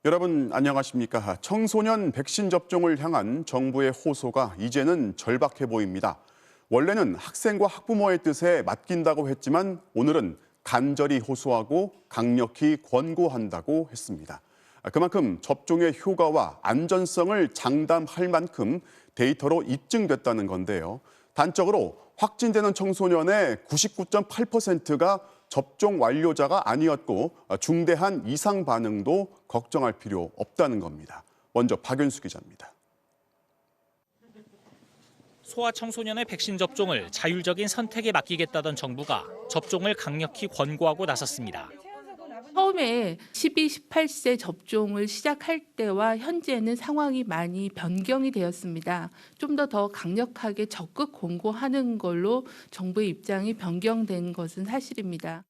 여러분 안녕하십니까? 청소년 백신 접종을 향한 정부의 호소가 이제는 절박해 보입니다. 원래는 학생과 학부모의 뜻에 맡긴다고 했지만 오늘은 간절히 호소하고 강력히 권고한다고 했습니다. 그만큼 접종의 효과와 안전성을 장담할 만큼 데이터로 입증됐다는 건데요. 단적으로 확진되는 청소년의 99.8%가 접종 완료자가 아니었고 중대한 이상 반응도 걱정할 필요 없다는 겁니다. 먼저 박윤수 기자입니다. 소아청소년의 백신 접종을 자율적인 선택에 맡기겠다던 정부가 접종을 강력히 권고하고 나섰습니다. 처음에 12, 18세 접종을 시작할 때와 현재는 상황이 많이 변경이 되었습니다. 좀 더 강력하게 적극 권고하는 걸로 정부의 입장이 변경된 것은 사실입니다.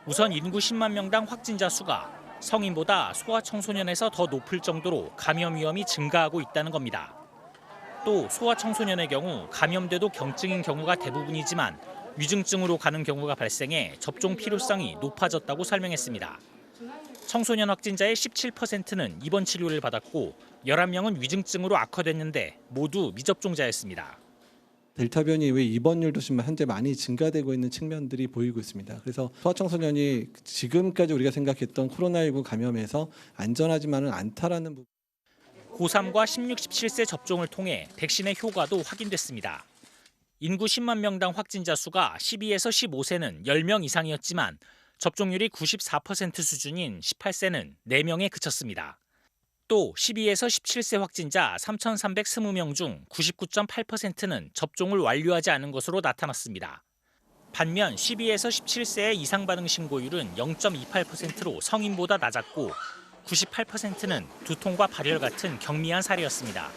우선 인구 10만 명당 확진자 수가 성인보다 소아청소년에서 더 높을 정도로 감염 위험이 증가하고 있다는 겁니다. 또 소아청소년의 경우 감염돼도 경증인 경우가 대부분이지만 위중증으로 가는 경우가 발생해 접종 필요성이 높아졌다고 설명했습니다. 청소년 확진자의 17%는 입원 치료를 받았고 11명은 위중증으로 악화됐는데 모두 미접종자였습니다. 델타 변이 이후에 입원율도 지금 현재 많이 증가되고 있는 측면들이 보이고 있습니다. 그래서 소아청소년이 지금까지 우리가 생각했던 코로나19 감염에서 안전하지만은 않다라는 부분. 고3과 16, 17세 접종을 통해 백신의 효과도 확인됐습니다. 인구 10만 명당 확진자 수가 12에서 15세는 10명 이상이었지만 접종률이 94% 수준인 18세는 4명에 그쳤습니다. 또 12에서 17세 확진자 3,320명 중 99.8%는 접종을 완료하지 않은 것으로 나타났습니다. 반면 12에서 17세의 이상 반응 신고율은 0.28%로 성인보다 낮았고 98%는 두통과 발열 같은 경미한 사례였습니다.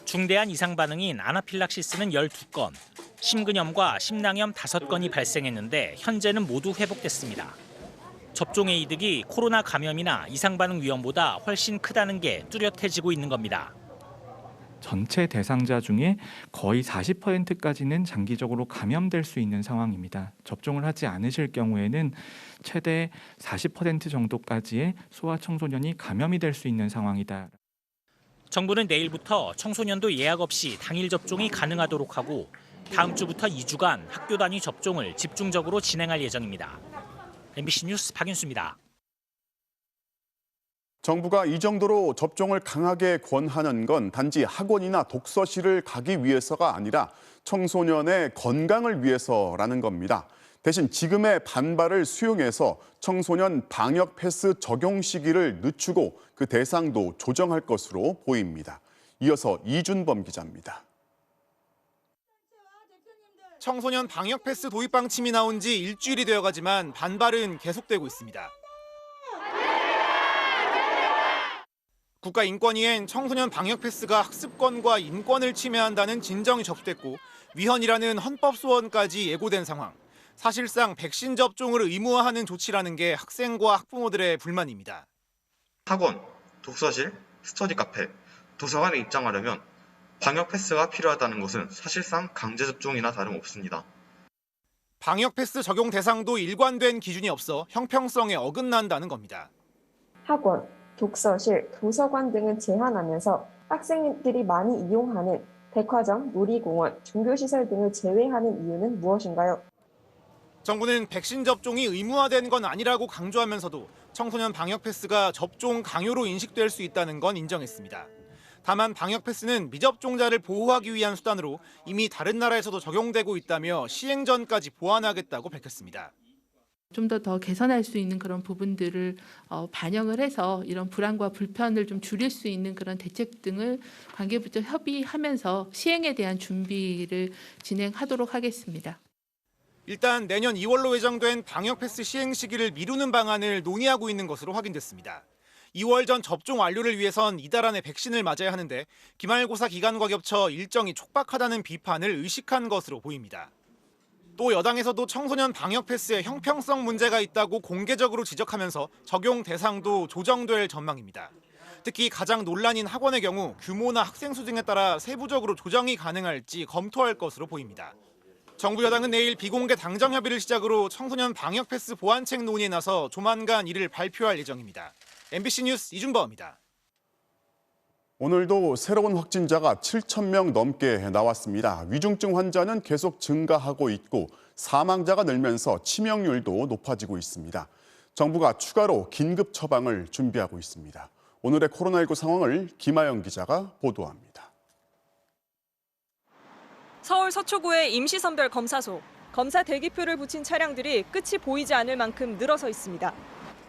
중대한 이상 반응인 아나필락시스는 12건, 심근염과 심낭염 5건이 발생했는데 현재는 모두 회복됐습니다. 접종의 이득이 코로나 감염이나 이상 반응 위험보다 훨씬 크다는 게 뚜렷해지고 있는 겁니다. 전체 대상자 중에 거의 40%까지는 장기적으로 감염될 수 있는 상황입니다. 접종을 하지 않으실 경우에는 최대 40% 정도까지의 소아청소년이 감염이 될 수 있는 상황이다. 정부는 내일부터 청소년도 예약 없이 당일 접종이 가능하도록 하고 다음 주부터 2주간 학교 단위 접종을 집중적으로 진행할 예정입니다. MBC 뉴스 박윤수입니다. 정부가 이 정도로 접종을 강하게 권하는 건 단지 학원이나 독서실을 가기 위해서가 아니라 청소년의 건강을 위해서라는 겁니다. 대신 지금의 반발을 수용해서 청소년 방역 패스 적용 시기를 늦추고 그 대상도 조정할 것으로 보입니다. 이어서 이준범 기자입니다. 청소년 방역 패스 도입 방침이 나온 지 일주일이 되어가지만 반발은 계속되고 있습니다. 국가인권위엔 청소년 방역 패스가 학습권과 인권을 침해한다는 진정이 접수됐고 위헌이라는 헌법 소원까지 예고된 상황. 사실상 백신 접종을 의무화하는 조치라는 게 학생과 학부모들의 불만입니다. 학원, 독서실, 스터디 카페, 도서관에 입장하려면 방역 패스가 필요하다는 것은 사실상 강제 접종이나 다름없습니다. 방역 패스 적용 대상도 일관된 기준이 없어 형평성에 어긋난다는 겁니다. 학원, 독서실, 도서관 등을 제한하면서 학생들이 많이 이용하는 백화점, 놀이공원, 종교시설 등을 제외하는 이유는 무엇인가요? 정부는 백신 접종이 의무화된 건 아니라고 강조하면서도 청소년 방역 패스가 접종 강요로 인식될 수 있다는 건 인정했습니다. 다만 방역 패스는 미접종자를 보호하기 위한 수단으로 이미 다른 나라에서도 적용되고 있다며 시행 전까지 보완하겠다고 밝혔습니다. 좀 더 개선할 수 있는 그런 부분들을 반영을 해서 이런 불안과 불편을 좀 줄일 수 있는 그런 대책 등을 관계부처 협의하면서 시행에 대한 준비를 진행하도록 하겠습니다. 일단 내년 2월로 예정된 방역 패스 시행 시기를 미루는 방안을 논의하고 있는 것으로 확인됐습니다. 2월 전 접종 완료를 위해선 이달 안에 백신을 맞아야 하는데 기말고사 기간과 겹쳐 일정이 촉박하다는 비판을 의식한 것으로 보입니다. 또 여당에서도 청소년 방역 패스에 형평성 문제가 있다고 공개적으로 지적하면서 적용 대상도 조정될 전망입니다. 특히 가장 논란인 학원의 경우 규모나 학생 수 등에 따라 세부적으로 조정이 가능할지 검토할 것으로 보입니다. 정부 여당은 내일 비공개 당정 협의를 시작으로 청소년 방역 패스 보완책 논의에 나서 조만간 이를 발표할 예정입니다. MBC 뉴스 이준범입니다. 오늘도 새로운 확진자가 7,000명 넘게 나왔습니다. 위중증 환자는 계속 증가하고 있고 사망자가 늘면서 치명률도 높아지고 있습니다. 정부가 추가로 긴급 처방을 준비하고 있습니다. 오늘의 코로나19 상황을 김아영 기자가 보도합니다. 서울 서초구의 임시선별 검사소. 검사 대기표를 붙인 차량들이 끝이 보이지 않을 만큼 늘어서 있습니다.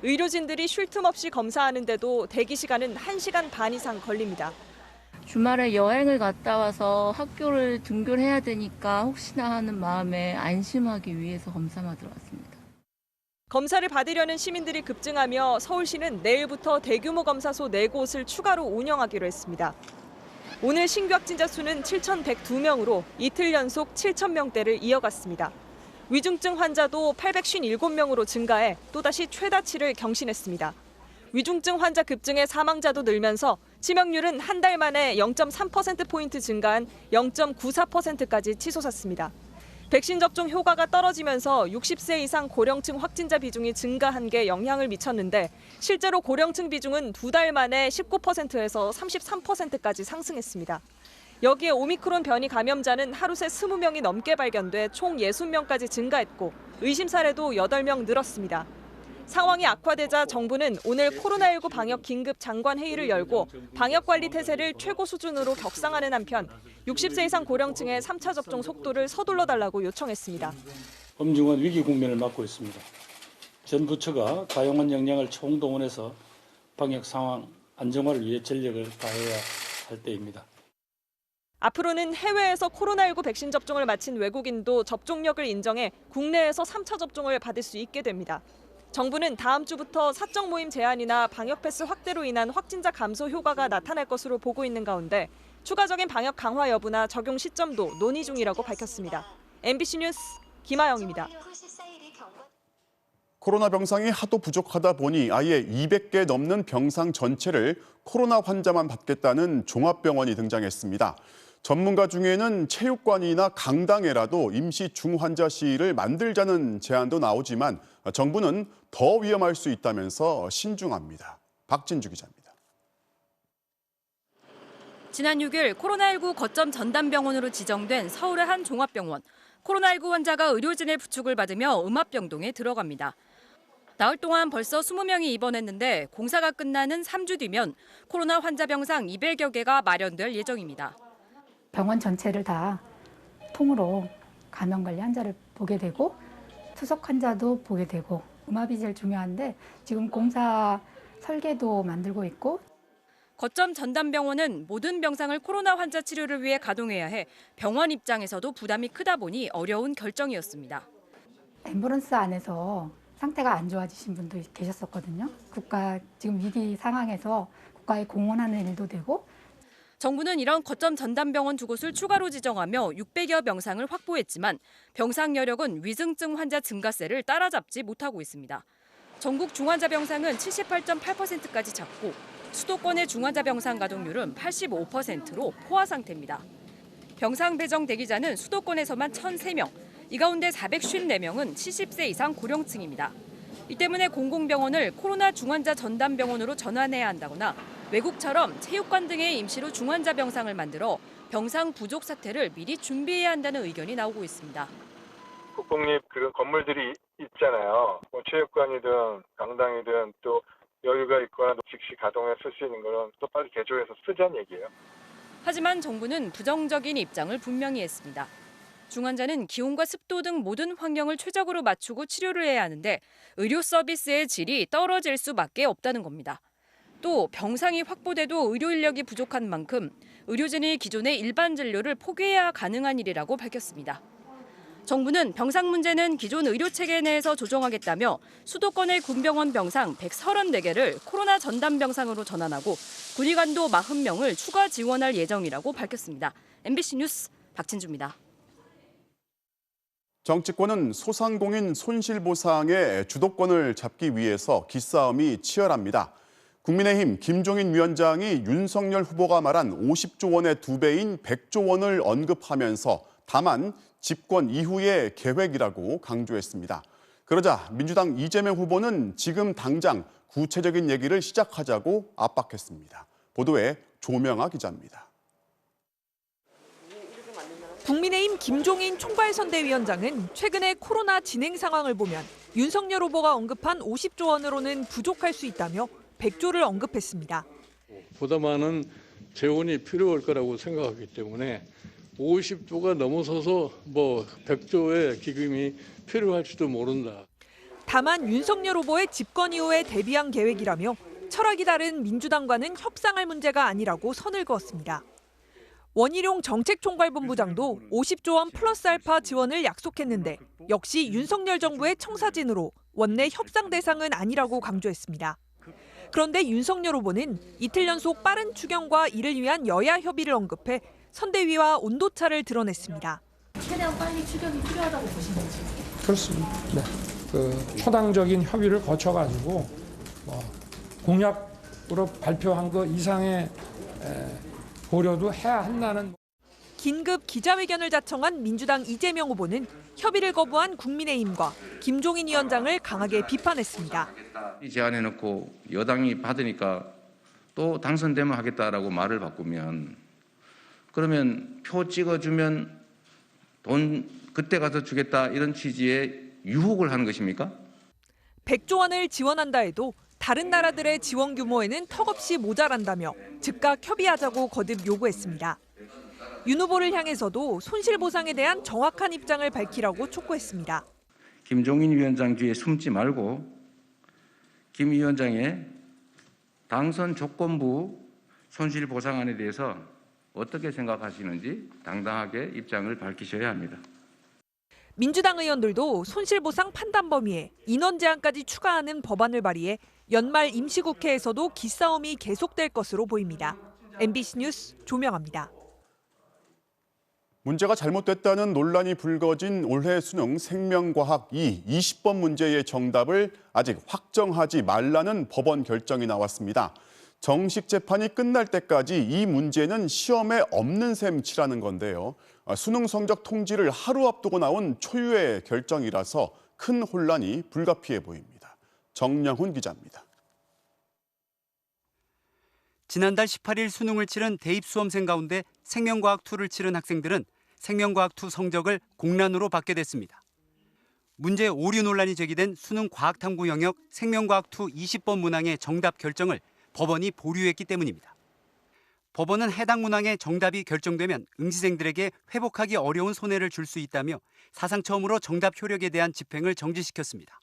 의료진들이 쉴 틈 없이 검사하는데도 대기 시간은 1시간 반 이상 걸립니다. 주말에 여행을 갔다 와서 학교를 등교를 해야 되니까 혹시나 하는 마음에 안심하기 위해서 검사 받으러 왔습니다. 검사를 받으려는 시민들이 급증하며 서울시는 내일부터 대규모 검사소 4곳을 추가로 운영하기로 했습니다. 오늘 신규 확진자 수는 7,102명으로 이틀 연속 7,000명대를 이어갔습니다. 위중증 환자도 857명으로 증가해 또다시 최다치를 경신했습니다. 위중증 환자 급증에 사망자도 늘면서 치명률은 한 달 만에 0.3%포인트 증가한 0.94%까지 치솟았습니다. 백신 접종 효과가 떨어지면서 60세 이상 고령층 확진자 비중이 증가한 게 영향을 미쳤는데 실제로 고령층 비중은 2달 만에 19%에서 33%까지 상승했습니다. 여기에 오미크론 변이 감염자는 하루 새 20명이 넘게 발견돼 총 60명까지 증가했고 의심 사례도 8명 늘었습니다. 상황이 악화되자 정부는 오늘 코로나19 방역 긴급 장관 회의를 열고 방역 관리 태세를 최고 수준으로 격상하는 한편 60세 이상 고령층의 3차 접종 속도를 서둘러 달라고 요청했습니다. 엄중한 위기 국면을 맞고 있습니다. 전 부처가 다양한 역량을 총동원해서 방역 상황 안정화를 위해 전력을 다해야 할 때입니다. 앞으로는 해외에서 코로나19 백신 접종을 마친 외국인도 접종력을 인정해 국내에서 3차 접종을 받을 수 있게 됩니다. 정부는 다음 주부터 사적 모임 제한이나 방역 패스 확대로 인한 확진자 감소 효과가 나타날 것으로 보고 있는 가운데 추가적인 방역 강화 여부나 적용 시점도 논의 중이라고 밝혔습니다. MBC 뉴스 김아영입니다. 코로나 병상이 하도 부족하다 보니 아예 200개 넘는 병상 전체를 코로나 환자만 받겠다는 종합병원이 등장했습니다. 전문가 중에는 체육관이나 강당에라도 임시 중환자실을 만들자는 제안도 나오지만 정부는 더 위험할 수 있다면서 신중합니다. 박진주 기자입니다. 지난 6일 코로나19 거점 전담병원으로 지정된 서울의 한 종합병원. 코로나19 환자가 의료진의 부축을 받으며 음압병동에 들어갑니다. 나흘 동안 벌써 20명이 입원했는데 공사가 끝나는 3주 뒤면 코로나 환자 병상 200여 개가 마련될 예정입니다. 병원 전체를 다 통으로 감염 관리 환자를 보게 되고 투석 환자도 보게 되고 음압이 제일 중요한데 지금 공사 설계도 만들고 있고. 거점 전담병원은 모든 병상을 코로나 환자 치료를 위해 가동해야 해 병원 입장에서도 부담이 크다 보니 어려운 결정이었습니다. 앰뷸런스 안에서 상태가 안 좋아지신 분도 계셨었거든요. 국가 지금 위기 상황에서 국가에 공헌하는 일도 되고. 정부는 이런 거점 전담병원 2곳을 추가로 지정하며 600여 병상을 확보했지만 병상 여력은 위중증 환자 증가세를 따라잡지 못하고 있습니다. 전국 중환자 병상은 78.8%까지 찼고 수도권의 중환자 병상 가동률은 85%로 포화 상태입니다. 병상 배정 대기자는 수도권에서만 1,003명, 이 가운데 454명은 70세 이상 고령층입니다. 이 때문에 공공병원을 코로나 중환자 전담병원으로 전환해야 한다거나 외국처럼 체육관 등의 임시로 중환자 병상을 만들어 병상 부족 사태를 미리 준비해야 한다는 의견이 나오고 있습니다. 국공립 그런 건물들이 있잖아요. 뭐 체육관이든 강당이든 또 여유가 있거나 즉시 가동해 쓸 수 있는 거는 또 빨리 개조해서 쓰자는 얘기예요. 하지만 정부는 부정적인 입장을 분명히 했습니다. 중환자는 기온과 습도 등 모든 환경을 최적으로 맞추고 치료를 해야 하는데 의료 서비스의 질이 떨어질 수밖에 없다는 겁니다. 또 병상이 확보돼도 의료 인력이 부족한 만큼 의료진이 기존의 일반 진료를 포기해야 가능한 일이라고 밝혔습니다. 정부는 병상 문제는 기존 의료 체계 내에서 조정하겠다며 수도권의 군병원 병상 134개를 코로나 전담 병상으로 전환하고 군의관도 40명을 추가 지원할 예정이라고 밝혔습니다. MBC 뉴스 박진주입니다. 정치권은 소상공인 손실보상의 주도권을 잡기 위해서 기싸움이 치열합니다. 국민의힘 김종인 위원장이 윤석열 후보가 말한 50조 원의 2배인 100조 원을 언급하면서 다만 집권 이후의 계획이라고 강조했습니다. 그러자 민주당 이재명 후보는 지금 당장 구체적인 얘기를 시작하자고 압박했습니다. 보도에 조명아 기자입니다. 국민의힘 김종인 총괄선대위원장은 최근에 코로나 진행 상황을 보면 윤석열 후보가 언급한 50조 원으로는 부족할 수 있다며 100조를 언급했습니다. 보다 많은 재원이 필요할 거라고 생각하기 때문에 50조가 넘어서서 100조의 기금이 필요할지도 모른다. 다만 윤석열 후보의 집권 이후에 대비한 계획이라며 철학이 다른 민주당과는 협상할 문제가 아니라고 선을 그었습니다. 원희룡 정책총괄본부장도 50조 원 플러스 알파 지원을 약속했는데 역시 윤석열 정부의 청사진으로 원내 협상 대상은 아니라고 강조했습니다. 그런데 윤석열 후보는 이틀 연속 빠른 추경과 이를 위한 여야 협의를 언급해 선대위와 온도차를 드러냈습니다. 최대한 빨리 추경이 필요하다고 보시는 거죠? 그렇습니다. 네. 초당적인 협의를 거쳐가지고 공약으로 발표한 것 이상의 고려도 해야 한다는. 긴급 기자회견을 자청한 민주당 이재명 후보는 협의를 거부한 국민의힘과 김종인 위원장을 강하게 비판했습니다. 제안해놓고 여당이 받으니까 또 당선되면 하겠다라고 말을 바꾸면 그러면 표 찍어주면 돈 그때 가서 주겠다 이런 취지의 유혹을 하는 것입니까? 100조 원을 지원한다 해도 다른 나라들의 지원 규모에는 턱없이 모자란다며 즉각 협의하자고 거듭 요구했습니다. 윤 후보를 향해서도 손실보상에 대한 정확한 입장을 밝히라고 촉구했습니다. 김종인 위원장 뒤에 숨지 말고 김 위원장의 당선 조건부 손실보상안에 대해서 어떻게 생각하시는지 당당하게 입장을 밝히셔야 합니다. 민주당 의원들도 손실보상 판단 범위에 인원 제한까지 추가하는 법안을 발의해 연말 임시국회에서도 기싸움이 계속될 것으로 보입니다. MBC 뉴스 조명아입니다. 문제가 잘못됐다는 논란이 불거진 올해 수능 생명과학 2 20번 문제의 정답을 아직 확정하지 말라는 법원 결정이 나왔습니다. 정식 재판이 끝날 때까지 이 문제는 시험에 없는 셈 치라는 건데요. 수능 성적 통지를 하루 앞두고 나온 초유의 결정이라서 큰 혼란이 불가피해 보입니다. 정량훈 기자입니다. 지난달 18일 수능을 치른 대입 수험생 가운데 생명과학2를 치른 학생들은 생명과학2 성적을 공란으로 받게 됐습니다. 문제 오류 논란이 제기된 수능 과학탐구 영역 생명과학2 20번 문항의 정답 결정을 법원이 보류했기 때문입니다. 법원은 해당 문항의 정답이 결정되면 응시생들에게 회복하기 어려운 손해를 줄 수 있다며 사상 처음으로 정답 효력에 대한 집행을 정지시켰습니다.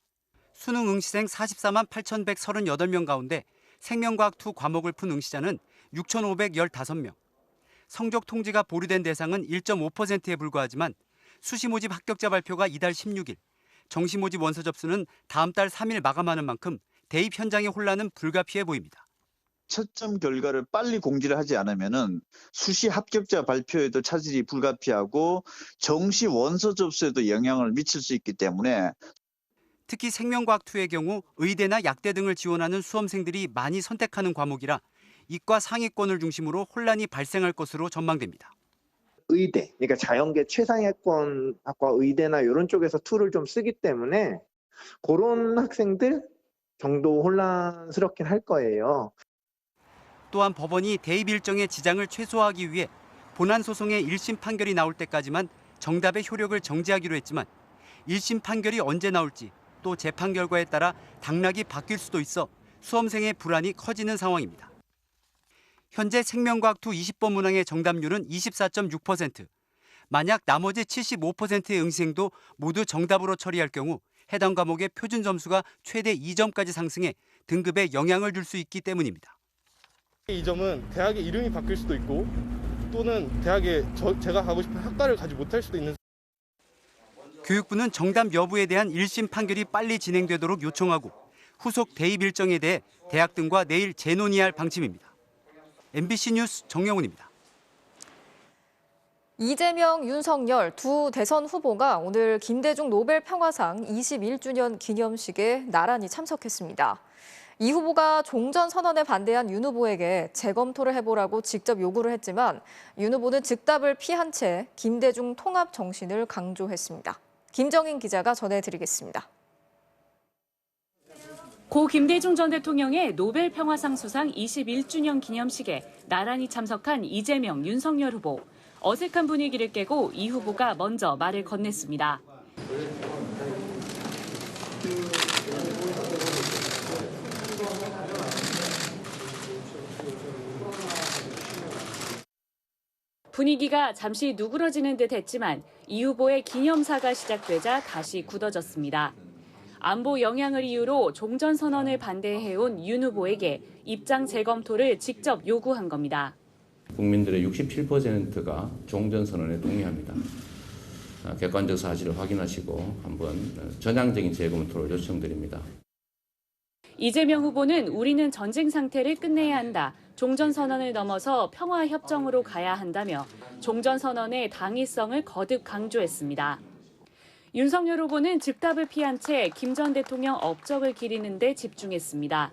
수능 응시생 44만 8,138명 가운데 생명과학2 과목을 푼 응시자는 6,515명. 성적 통지가 보류된 대상은 1.5%에 불과하지만 수시 모집 합격자 발표가 이달 16일, 정시 모집 원서 접수는 다음 달 3일 마감하는 만큼 대입 현장의 혼란은 불가피해 보입니다. 채점 결과를 빨리 공지를 하지 않으면은 수시 합격자 발표에도 차질이 불가피하고 정시 원서 접수에도 영향을 미칠 수 있기 때문에 특히 생명과학2의 경우 의대나 약대 등을 지원하는 수험생들이 많이 선택하는 과목이라 이과 상위권을 중심으로 혼란이 발생할 것으로 전망됩니다. 의대, 그러니까 자연계 최상위권 학과 의대나 이런 쪽에서 툴을 좀 쓰기 때문에 그런 학생들 정도 혼란스럽긴 할 거예요. 또한 법원이 대입 일정의 지장을 최소화하기 위해 본안 소송의 1심 판결이 나올 때까지만 정답의 효력을 정지하기로 했지만 1심 판결이 언제 나올지 또 재판 결과에 따라 당락이 바뀔 수도 있어 수험생의 불안이 커지는 상황입니다. 현재 생명과학2 20번 문항의 정답률은 24.6%. 만약 나머지 75%의 응시생도 모두 정답으로 처리할 경우 해당 과목의 표준 점수가 최대 2점까지 상승해 등급에 영향을 줄 수 있기 때문입니다. 이 점은 대학의 이름이 바뀔 수도 있고 또는 대학에 제가 가고 싶은 학과를 가지 못할 수도 있는. 교육부는 정답 여부에 대한 1심 판결이 빨리 진행되도록 요청하고 후속 대입 일정에 대해 대학 등과 내일 재논의할 방침입니다. MBC 뉴스 정영훈입니다. 이재명, 윤석열 두 대선 후보가 오늘 김대중 노벨 평화상 21주년 기념식에 나란히 참석했습니다. 이 후보가 종전 선언에 반대한 윤 후보에게 재검토를 해보라고 직접 요구를 했지만 윤 후보는 즉답을 피한 채 김대중 통합 정신을 강조했습니다. 김정인 기자가 전해드리겠습니다. 고 김대중 전 대통령의 노벨 평화상 수상 21주년 기념식에 나란히 참석한 이재명, 윤석열 후보. 어색한 분위기를 깨고 이 후보가 먼저 말을 건넸습니다. 분위기가 잠시 누그러지는 듯 했지만 이 후보의 기념사가 시작되자 다시 굳어졌습니다. 안보 영향을 이유로 종전선언을 반대해온 윤 후보에게 입장 재검토를 직접 요구한 겁니다. 국민들의 67%가 종전선언에 동의합니다. 객관적 사실을 확인하시고 한번 전향적인 재검토를 요청드립니다. 이재명 후보는 우리는 전쟁 상태를 끝내야 한다. 종전선언을 넘어서 평화협정으로 가야 한다며 종전선언의 당위성을 거듭 강조했습니다. 윤석열 후보는 즉답을 피한 채 김 전 대통령 업적을 기리는 데 집중했습니다.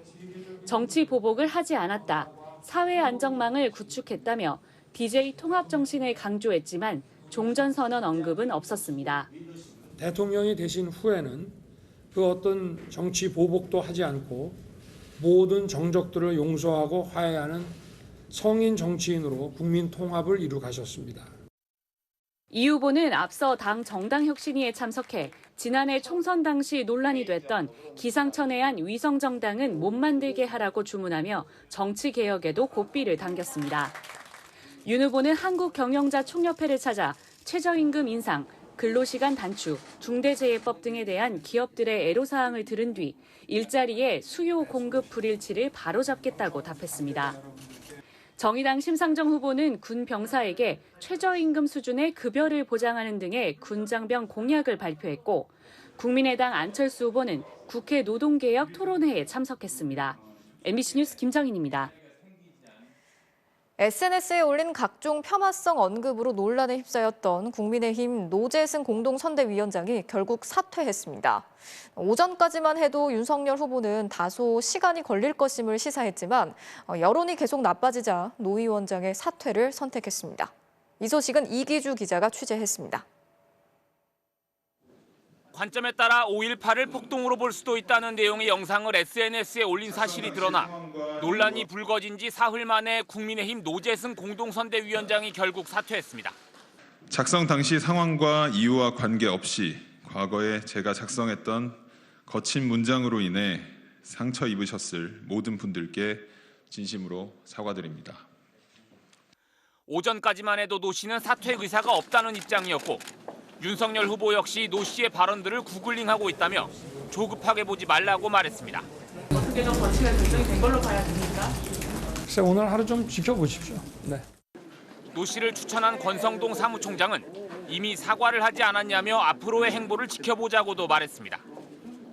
정치 보복을 하지 않았다. 사회 안정망을 구축했다며 DJ 통합 정신을 강조했지만 종전선언 언급은 없었습니다. 대통령이 되신 후에는 그 어떤 정치 보복도 하지 않고 모든 정적들을 용서하고 화해하는 성인 정치인으로 국민 통합을 이루 가셨습니다. 이 후보는 앞서 당 정당혁신위에 참석해 지난해 총선 당시 논란이 됐던 기상천외한 위성정당은 못 만들게 하라고 주문하며 정치개혁에도 고삐를 당겼습니다. 윤 후보는 한국경영자총협회를 찾아 최저임금 인상, 근로시간 단축, 중대재해법 등에 대한 기업들의 애로사항을 들은 뒤 일자리에 수요 공급 불일치를 바로잡겠다고 답했습니다. 정의당 심상정 후보는 군 병사에게 최저임금 수준의 급여를 보장하는 등의 군장병 공약을 발표했고 국민의당 안철수 후보는 국회 노동개혁 토론회에 참석했습니다. MBC 뉴스 김정인입니다. SNS에 올린 각종 폄하성 언급으로 논란에 휩싸였던 국민의힘 노재승 공동선대위원장이 결국 사퇴했습니다. 오전까지만 해도 윤석열 후보는 다소 시간이 걸릴 것임을 시사했지만 여론이 계속 나빠지자 노 위원장의 사퇴를 선택했습니다. 이 소식은 이기주 기자가 취재했습니다. 관점에 따라 5.18을 폭동으로 볼 수도 있다는 내용의 영상을 SNS에 올린 사실이 드러나 논란이 불거진 지 사흘 만에 국민의힘 노재승 공동선대위원장이 결국 사퇴했습니다. 작성 당시 상황과 이유와 관계없이 과거에 제가 작성했던 거친 문장으로 인해 상처 입으셨을 모든 분들께 진심으로 사과드립니다. 오전까지만 해도 노 씨는 사퇴 의사가 없다는 입장이었고 윤석열 후보 역시 노 씨의 발언들을 구글링하고 있다며 조급하게 보지 말라고 말했습니다. 어떻게 좀 거치가 결정이 된 걸로 봐야 됩니까? 글쎄 오늘 하루 좀 지켜보십시오. 네. 노 씨를 추천한 권성동 사무총장은 이미 사과를 하지 않았냐며 앞으로의 행보를 지켜보자고도 말했습니다.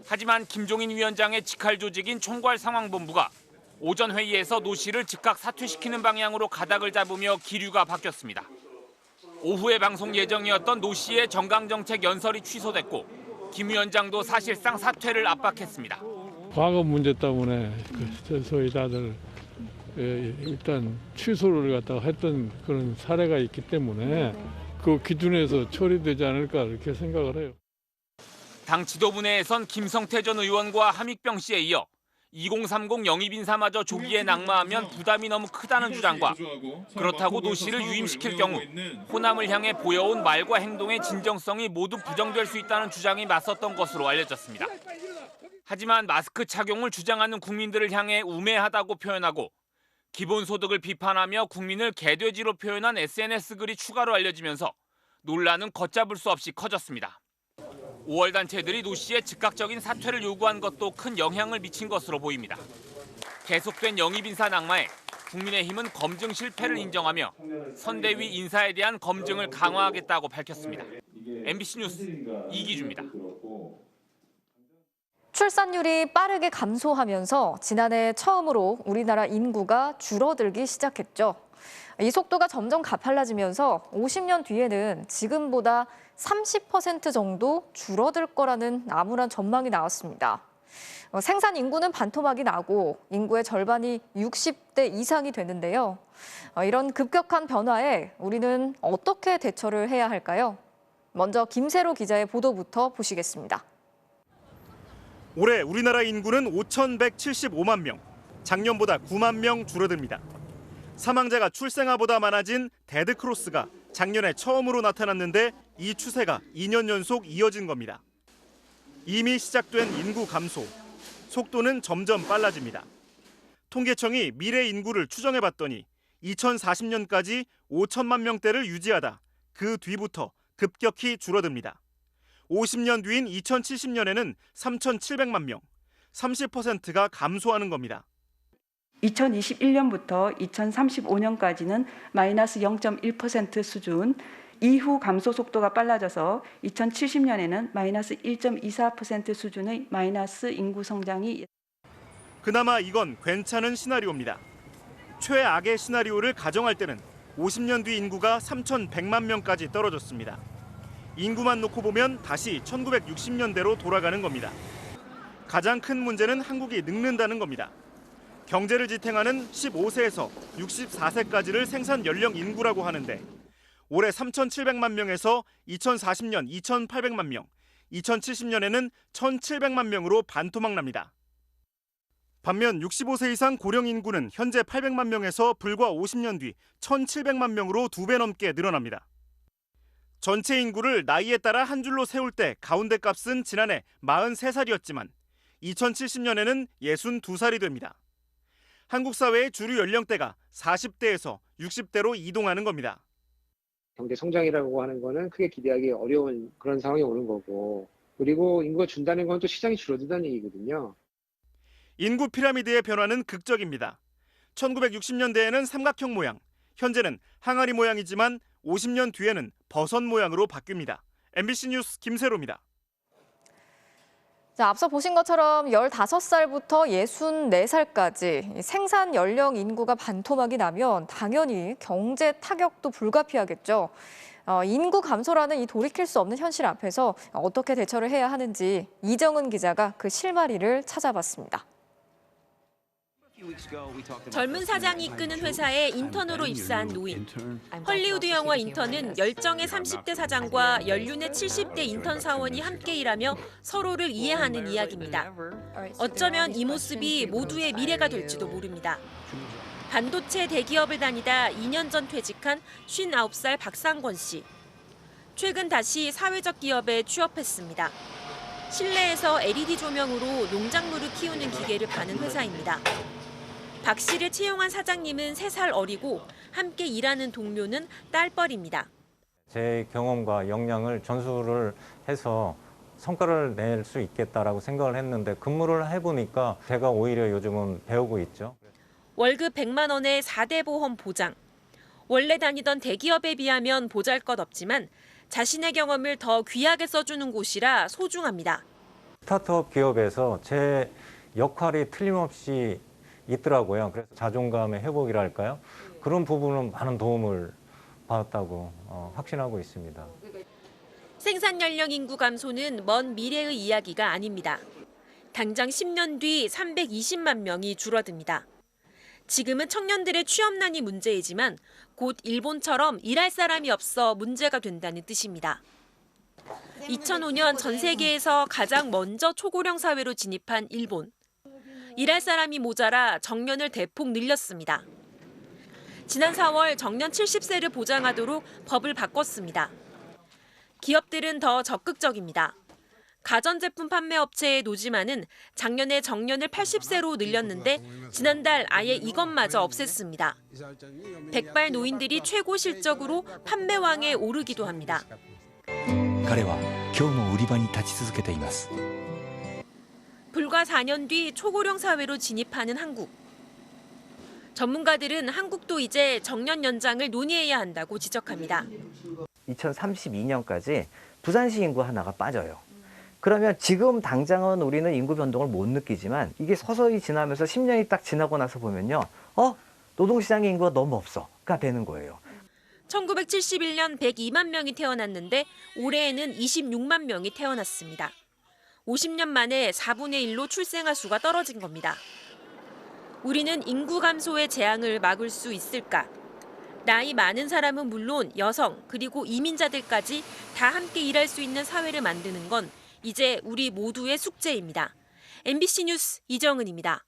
하지만 김종인 위원장의 직할 조직인 총괄상황본부가 오전 회의에서 노 씨를 즉각 사퇴시키는 방향으로 가닥을 잡으며 기류가 바뀌었습니다. 오후에 방송 예정이었던 노 씨의 정강정책 연설이 취소됐고 김 위원장도 사실상 사퇴를 압박했습니다. 과거 문제 때문에 소위 다들 일단 취소를 갖다가 했던 그런 사례가 있기 때문에 그 기준에서 처리되지 않을까 이렇게 생각을 해요. 당 지도부 내에선 김성태 전 의원과 하믹병 씨에 이어 2030 영입인사마저 조기에 낙마하면 부담이 너무 크다는 주장과 그렇다고 노 씨를 유임시킬 경우 호남을 향해 보여온 말과 행동의 진정성이 모두 부정될 수 있다는 주장이 맞섰던 것으로 알려졌습니다. 하지만 마스크 착용을 주장하는 국민들을 향해 우매하다고 표현하고 기본소득을 비판하며 국민을 개돼지로 표현한 SNS 글이 추가로 알려지면서 논란은 걷잡을 수 없이 커졌습니다. 5월 단체들이 노 씨의 즉각적인 사퇴를 요구한 것도 큰 영향을 미친 것으로 보입니다. 계속된 영입인사 낙마에 국민의힘은 검증 실패를 인정하며 선대위 인사에 대한 검증을 강화하겠다고 밝혔습니다. MBC 뉴스 이기주입니다. 출산율이 빠르게 감소하면서 지난해 처음으로 우리나라 인구가 줄어들기 시작했죠. 이 속도가 점점 가팔라지면서 50년 뒤에는 지금보다 30% 정도 줄어들 거라는 암울한 전망이 나왔습니다. 생산 인구는 반토막이 나고 인구의 절반이 60대 이상이 되는데요. 이런 급격한 변화에 우리는 어떻게 대처를 해야 할까요? 먼저 김세로 기자의 보도부터 보시겠습니다. 올해 우리나라 인구는 5,175만 명, 작년보다 9만 명 줄어듭니다. 사망자가 출생아보다 많아진 데드크로스가 작년에 처음으로 나타났는데 이 추세가 2년 연속 이어진 겁니다. 이미 시작된 인구 감소, 속도는 점점 빨라집니다. 통계청이 미래 인구를 추정해봤더니 2040년까지 5천만 명대를 유지하다 그 뒤부터 급격히 줄어듭니다. 50년 뒤인 2070년에는 3,700만 명, 30%가 감소하는 겁니다. 2021년부터 2035년까지는 마이너스 0.1% 수준, 이후 감소 속도가 빨라져서 2070년에는 마이너스 1.24% 수준의 마이너스 인구 성장이. 그나마 이건 괜찮은 시나리오입니다. 최악의 시나리오를 가정할 때는 50년 뒤 인구가 3,100만 명까지 떨어졌습니다. 인구만 놓고 보면 다시 1960년대로 돌아가는 겁니다. 가장 큰 문제는 한국이 늙는다는 겁니다. 경제를 지탱하는 15세에서 64세까지를 생산 연령 인구라고 하는데 올해 3,700만 명에서 2040년 2,800만 명, 2070년에는 1,700만 명으로 반토막 납니다. 반면 65세 이상 고령 인구는 현재 800만 명에서 불과 50년 뒤 1,700만 명으로 2배 넘게 늘어납니다. 전체 인구를 나이에 따라 한 줄로 세울 때 가운데 값은 지난해 43살이었지만 2070년에는 62살이 됩니다. 한국 사회의 주류 연령대가 40대에서 60대로 이동하는 겁니다. 경제 성장이라고 하는 거는 크게 기대하기 어려운 그런 상황이 오는 거고, 그리고 인구가 준다는 건 또 시장이 줄어든다는 얘기거든요. 인구 피라미드의 변화는 극적입니다. 1960년대에는 삼각형 모양, 현재는 항아리 모양이지만 50년 뒤에는 버섯 모양으로 바뀝니다. MBC 뉴스 김세로입니다. 자, 앞서 보신 것처럼 15살부터 64살까지 생산 연령 인구가 반토막이 나면 당연히 경제 타격도 불가피하겠죠. 인구 감소라는 이 돌이킬 수 없는 현실 앞에서 어떻게 대처를 해야 하는지 이정은 기자가 그 실마리를 찾아봤습니다. 젊은 사장이 이끄는 회사에 인턴으로 입사한 노인. 헐리우드 영화 인턴은 열정의 30대 사장과 연륜의 70대 인턴 사원이 함께 일하며 서로를 이해하는 이야기입니다. 어쩌면 이 모습이 모두의 미래가 될지도 모릅니다. 반도체 대기업을 다니다 2년 전 퇴직한 59살 박상권 씨. 최근 다시 사회적 기업에 취업했습니다. 실내에서 LED 조명으로 농작물을 키우는 기계를 파는 회사입니다. 박 씨를 채용한 사장님은 3살 어리고 함께 일하는 동료는 딸뻘입니다. 제 경험과 역량을 전수를 해서 성과를 낼 수 있겠다라고 생각을 했는데 근무를 해보니까 제가 오히려 요즘은 배우고 있죠. 월급 100만 원에 4대 보험 보장. 원래 다니던 대기업에 비하면 보잘것없지만 자신의 경험을 더 귀하게 써주는 곳이라 소중합니다. 스타트업 기업에서 제 역할이 틀림없이 있더라고요. 그래서 자존감의 회복이랄까요? 그런 부분은 많은 도움을 받았다고 확신하고 있습니다. 생산 연령 인구 감소는 먼 미래의 이야기가 아닙니다. 당장 10년 뒤 320만 명이 줄어듭니다. 지금은 청년들의 취업난이 문제이지만 곧 일본처럼 일할 사람이 없어 문제가 된다는 뜻입니다. 2005년 전 세계에서 가장 먼저 초고령 사회로 진입한 일본. 일할 사람이 모자라 정년을 대폭 늘렸습니다. 지난 4월 정년 70세를 보장하도록 법을 바꿨습니다. 기업들은 더 적극적입니다. 가전제품 판매 업체의 노지마는 작년에 정년을 80세로 늘렸는데 지난달 아예 이것마저 없앴습니다. 백발 노인들이 최고 실적으로 판매왕에 오르기도 합니다. 彼は今日も売り場に立ち続けています。 불과 4년 뒤 초고령 사회로 진입하는 한국. 전문가들은 한국도 이제 정년 연장을 논의해야 한다고 지적합니다. 2032년까지 부산시 인구 하나가 빠져요. 그러면 지금 당장은 우리는 인구 변동을 못 느끼지만 이게 서서히 지나면서 10년이 딱 지나고 나서 보면요. 노동시장의 인구가 너무 없어가 되는 거예요. 1971년 102만 명이 태어났는데 올해에는 26만 명이 태어났습니다. 50년 만에 4분의 1로 출생아 수가 떨어진 겁니다. 우리는 인구 감소의 재앙을 막을 수 있을까? 나이 많은 사람은 물론 여성 그리고 이민자들까지 다 함께 일할 수 있는 사회를 만드는 건 이제 우리 모두의 숙제입니다. MBC 뉴스 이정은입니다.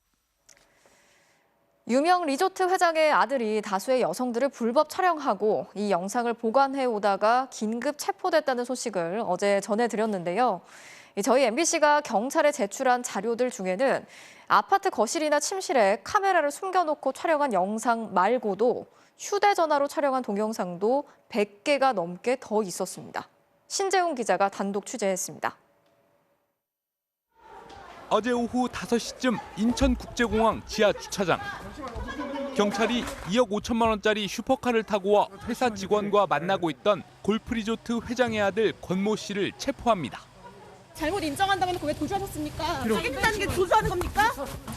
유명 리조트 회장의 아들이 다수의 여성들을 불법 촬영하고 이 영상을 보관해 오다가 긴급 체포됐다는 소식을 어제 전해드렸는데요. 저희 MBC가 경찰에 제출한 자료들 중에는 아파트 거실이나 침실에 카메라를 숨겨놓고 촬영한 영상 말고도 휴대전화로 촬영한 동영상도 100개가 넘게 더 있었습니다. 신재훈 기자가 단독 취재했습니다. 어제 오후 5시쯤 인천국제공항 지하 주차장. 경찰이 2억 5천만 원짜리 슈퍼카를 타고 와 회사 직원과 만나고 있던 골프리조트 회장의 아들 권모 씨를 체포합니다. 잘못 인정한다면 왜 도주하셨습니까? 자격있다는 게 도주하는 겁니까?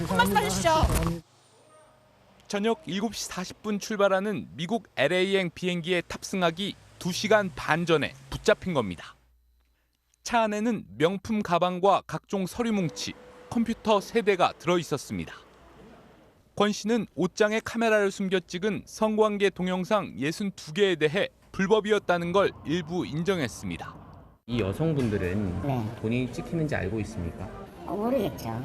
한 말씀 해주시죠. 저녁 7시 40분 출발하는 미국 LA행 비행기에 탑승하기 2시간 반 전에 붙잡힌 겁니다. 차 안에는 명품 가방과 각종 서류 뭉치, 컴퓨터 3대가 들어있었습니다. 권 씨는 옷장에 카메라를 숨겨 찍은 성관계 동영상 62개에 대해 불법이었다는 걸 일부 인정했습니다. 이 여성분들은 본인이 찍히는지 알고 있습니까? 모르겠죠.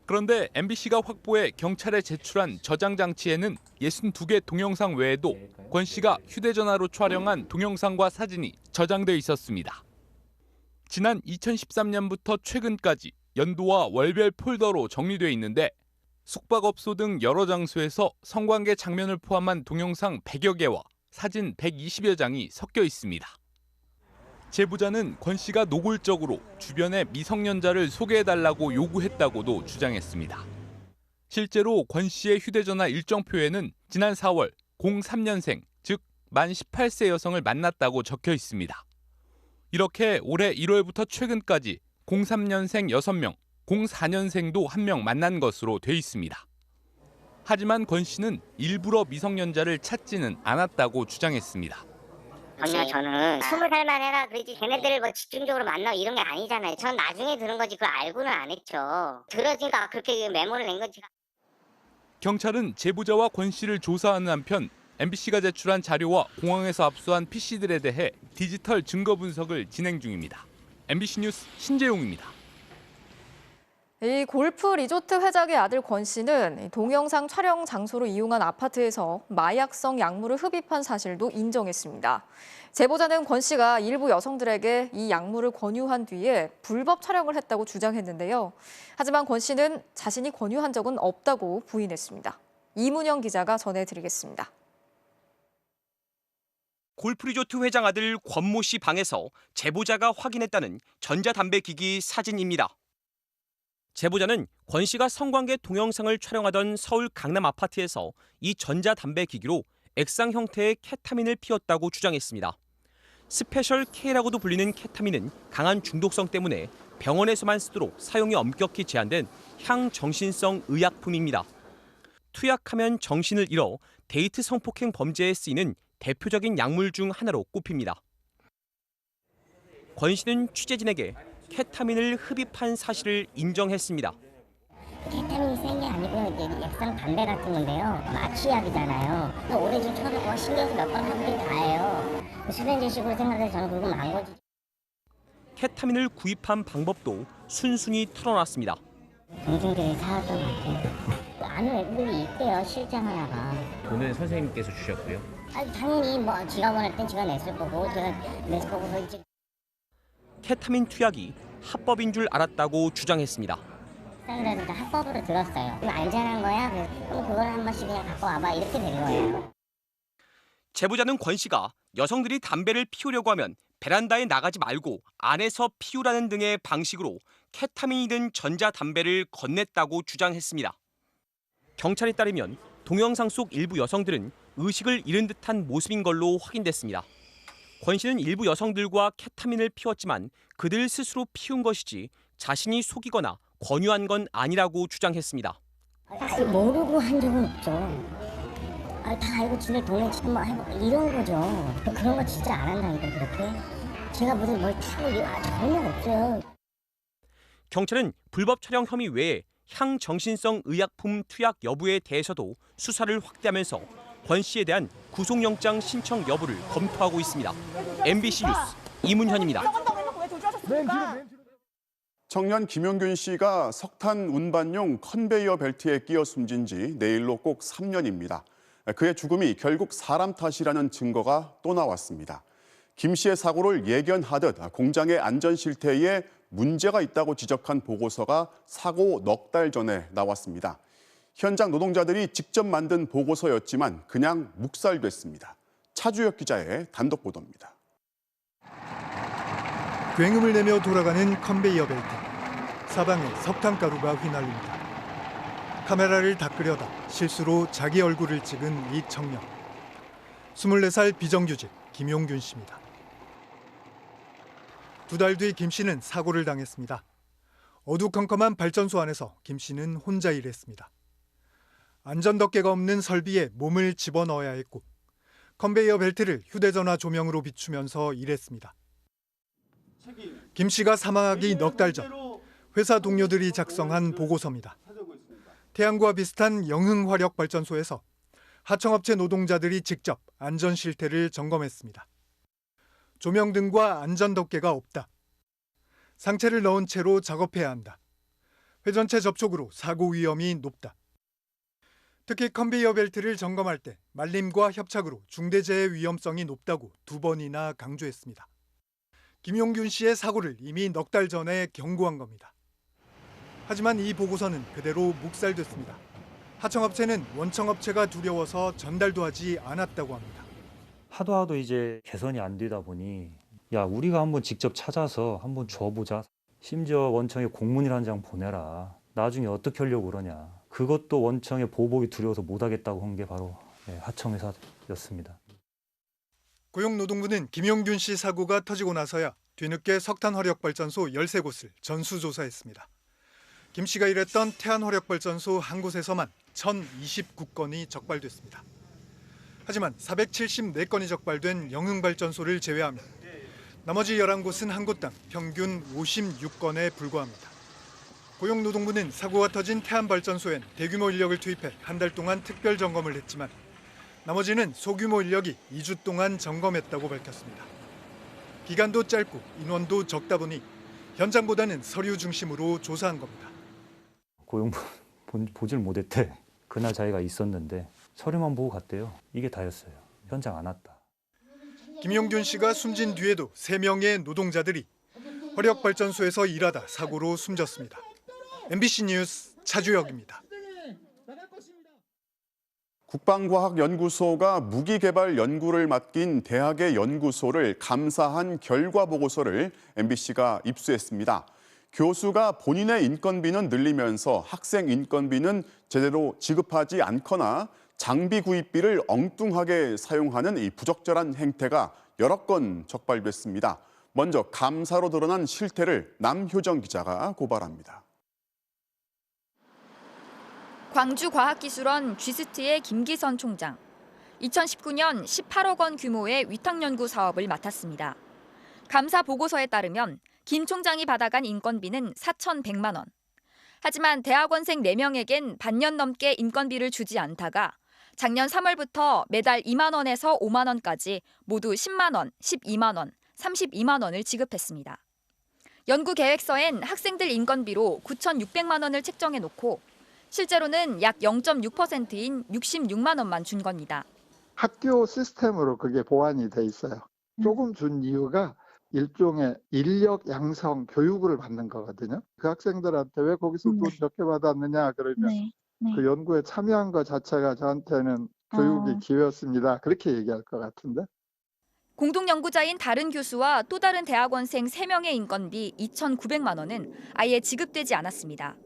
그런데 MBC가 확보해 경찰에 제출한 저장 장치에는 62개 동영상 외에도 권 씨가 휴대전화로 촬영한 동영상과 사진이 저장돼 있었습니다. 지난 2013년부터 최근까지 연도와 월별 폴더로 정리돼 있는데 숙박업소 등 여러 장소에서 성관계 장면을 포함한 동영상 100여 개와 사진 120여 장이 섞여 있습니다. 제보자는 권 씨가 노골적으로 주변에 미성년자를 소개해달라고 요구했다고도 주장했습니다. 실제로 권 씨의 휴대전화 일정표에는 지난 4월 03년생, 즉 만 18세 여성을 만났다고 적혀 있습니다. 이렇게 올해 1월부터 최근까지 03년생 6명, 04년생도 1명 만난 것으로 돼 있습니다. 하지만 권 씨는 일부러 미성년자를 찾지는 않았다고 주장했습니다. 아니요, 저는 20살만 해라 그러지 걔네들을 뭐 집중적으로 만나고 이런 게 아니잖아요. 전 나중에 들은 거지 그걸 알고는 안 했죠. 들어지니까 그렇게 메모를 낸 거지. 경찰은 제보자와 권 씨를 조사하는 한편 MBC가 제출한 자료와 공항에서 압수한 PC들에 대해 디지털 증거 분석을 진행 중입니다. MBC 뉴스 신재용입니다. 이 골프 리조트 회장의 아들 권 씨는 동영상 촬영 장소로 이용한 아파트에서 마약성 약물을 흡입한 사실도 인정했습니다. 제보자는 권 씨가 일부 여성들에게 이 약물을 권유한 뒤에 불법 촬영을 했다고 주장했는데요. 하지만 권 씨는 자신이 권유한 적은 없다고 부인했습니다. 이문영 기자가 전해드리겠습니다. 골프리조트 회장 아들 권모 씨 방에서 제보자가 확인했다는 전자담배기기 사진입니다. 제보자는 권 씨가 성관계 동영상을 촬영하던 서울 강남 아파트에서 이 전자담배기기로 액상 형태의 케타민을 피웠다고 주장했습니다. 스페셜 K라고도 불리는 케타민은 강한 중독성 때문에 병원에서만 쓰도록 사용이 엄격히 제한된 향정신성 의약품입니다. 투약하면 정신을 잃어 데이트 성폭행 범죄에 쓰이는 대표적인 약물 중 하나로 꼽힙니다. 권 씨는 취재진에게 케타민을 흡입한 사실을 인정했습니다. 케타민이 센 게 아니고요. 이제 액상 담배 같은 건데요. 마취약이잖아요. 오래 좀 쳐놓고 신경을 몇 번 하는 게 다예요. 수면제식으로 생각해서 저는 그러고 만 거지. 케타민을 구입한 방법도 순순히 털어놨습니다. 동생들이 사왔던 것 같아요. 아는 애들이 있대요. 실장 하나가. 돈은 선생님께서 주셨고요. 아니, 당연히 뭐 지가 원할 땐 지가 냈을 거고 제가 냈을 거고 이제. 케타민 투약이 합법인 줄 알았다고 주장했습니다. 그래서 합법으로 들었어요. 이거 안전한 거야? 그럼 그걸 한 번씩 그냥 갖고 와봐 이렇게 된 거예요. 제보자는 권 씨가 여성들이 담배를 피우려고 하면 베란다에 나가지 말고 안에서 피우라는 등의 방식으로 케타민이 든 전자담배를 건넸다고 주장했습니다. 경찰에 따르면 동영상 속 일부 여성들은 의식을 잃은 듯한 모습인 걸로 확인됐습니다. 권 씨는 일부 여성들과 케타민을 피웠지만 그들 스스로 피운 것이지 자신이 속이거나 권유한 건 아니라고 주장했습니다. 모르고 한 적은 없죠. 다 알고 지들 동네 지금 뭐 이런 거죠. 그런 거 진짜 안 한다니까 그렇게. 제가 무슨 뭘 타고 전혀 없어요. 경찰은 불법 촬영 혐의 외에 향정신성 의약품 투약 여부에 대해서도 수사를 확대하면서 권 씨에 대한 구속영장 신청 여부를 검토하고 있습니다. MBC 뉴스 이문현입니다. 청년 김용균 씨가 석탄 운반용 컨베이어 벨트에 끼어 숨진 지 내일로 꼭 3년입니다. 그의 죽음이 결국 사람 탓이라는 증거가 또 나왔습니다. 김 씨의 사고를 예견하듯 공장의 안전 실태에 문제가 있다고 지적한 보고서가 사고 넉 달 전에 나왔습니다. 현장 노동자들이 직접 만든 보고서였지만 그냥 묵살됐습니다. 차주혁 기자의 단독 보도입니다. 굉음을 내며 돌아가는 컨베이어 벨트. 사방에 석탄가루가 휘날립니다. 카메라를 닦으려다 실수로 자기 얼굴을 찍은 이 청년. 24살 비정규직 김용균 씨입니다. 2달 뒤 김 씨는 사고를 당했습니다. 어두컴컴한 발전소 안에서 김 씨는 혼자 일했습니다. 안전덮개가 없는 설비에 몸을 집어넣어야 했고 컨베이어 벨트를 휴대전화 조명으로 비추면서 일했습니다. 김 씨가 사망하기 넉 달 전 회사 동료들이 작성한 보고서입니다. 태양과 비슷한 영흥화력발전소에서 하청업체 노동자들이 직접 안전 실태를 점검했습니다. 조명등과 안전덮개가 없다. 상체를 넣은 채로 작업해야 한다. 회전체 접촉으로 사고 위험이 높다. 특히 컨베이어 벨트를 점검할 때 말림과 협착으로 중대재해 위험성이 높다고 2번이나 강조했습니다. 김용균 씨의 사고를 이미 넉 달 전에 경고한 겁니다. 하지만 이 보고서는 그대로 묵살됐습니다. 하청업체는 원청업체가 두려워서 전달도 하지 않았다고 합니다. 하도 이제 개선이 안 되다 보니 야 우리가 한번 직접 찾아서 한번 줘보자. 심지어 원청에 공문을 한 장 보내라. 나중에 어떻게 하려고 그러냐. 그것도 원청의 보복이 두려워서 못하겠다고 한 게 바로 하청회사였습니다. 고용노동부는 김용균 씨 사고가 터지고 나서야 뒤늦게 석탄화력발전소 13곳을 전수조사했습니다. 김 씨가 일했던 태안화력발전소 한 곳에서만 1,029건이 적발됐습니다. 하지만 474건이 적발된 영흥발전소를 제외하면 나머지 11곳은 한 곳당 평균 56건에 불과합니다. 고용노동부는 사고가 터진 태안발전소엔 대규모 인력을 투입해 한 달 동안 특별 점검을 했지만 나머지는 소규모 인력이 2주 동안 점검했다고 밝혔습니다. 기간도 짧고 인원도 적다 보니 현장보다는 서류 중심으로 조사한 겁니다. 고용 보질 못했대. 그날 자기가 있었는데 서류만 보고 갔대요. 이게 다였어요. 현장 안 왔다. 김용균 씨가 숨진 뒤에도 3명의 노동자들이 화력발전소에서 일하다 사고로 숨졌습니다. MBC 뉴스 차주혁입니다. 국방과학연구소가 무기개발 연구를 맡긴 대학의 연구소를 감사한 결과 보고서를 MBC가 입수했습니다. 교수가 본인의 인건비는 늘리면서 학생 인건비는 제대로 지급하지 않거나 장비 구입비를 엉뚱하게 사용하는 이 부적절한 행태가 여러 건 적발됐습니다. 먼저 감사로 드러난 실태를 남효정 기자가 고발합니다. 광주과학기술원 GST의 김기선 총장. 2019년 18억 원 규모의 위탁연구 사업을 맡았습니다. 감사 보고서에 따르면 김 총장이 받아간 인건비는 4,100만 원. 하지만 대학원생 4명에겐 반년 넘게 인건비를 주지 않다가 작년 3월부터 매달 2만 원에서 5만 원까지 모두 10만 원, 12만 원, 32만 원을 지급했습니다. 연구 계획서엔 학생들 인건비로 9,600만 원을 책정해놓고 실제로는 약 0.6%인 66만 원만 준 겁니다. 학교 시스템으로 그게 보완이 돼 있어요. 조금 준 이유가 일종의 인력 양성 교육을 받는 거거든요. 그 학생들한테 왜 거기서 돈 적게 받았느냐 그러면 그 연구에 참여한 것 자체가 저한테는 교육의 기회였습니다. 그렇게 얘기할 것 같은데. 공동연구자인 다른 교수와 또 다른 대학원생 3명의 인건비 2,900만 원은 아예 지급되지 않았습니다.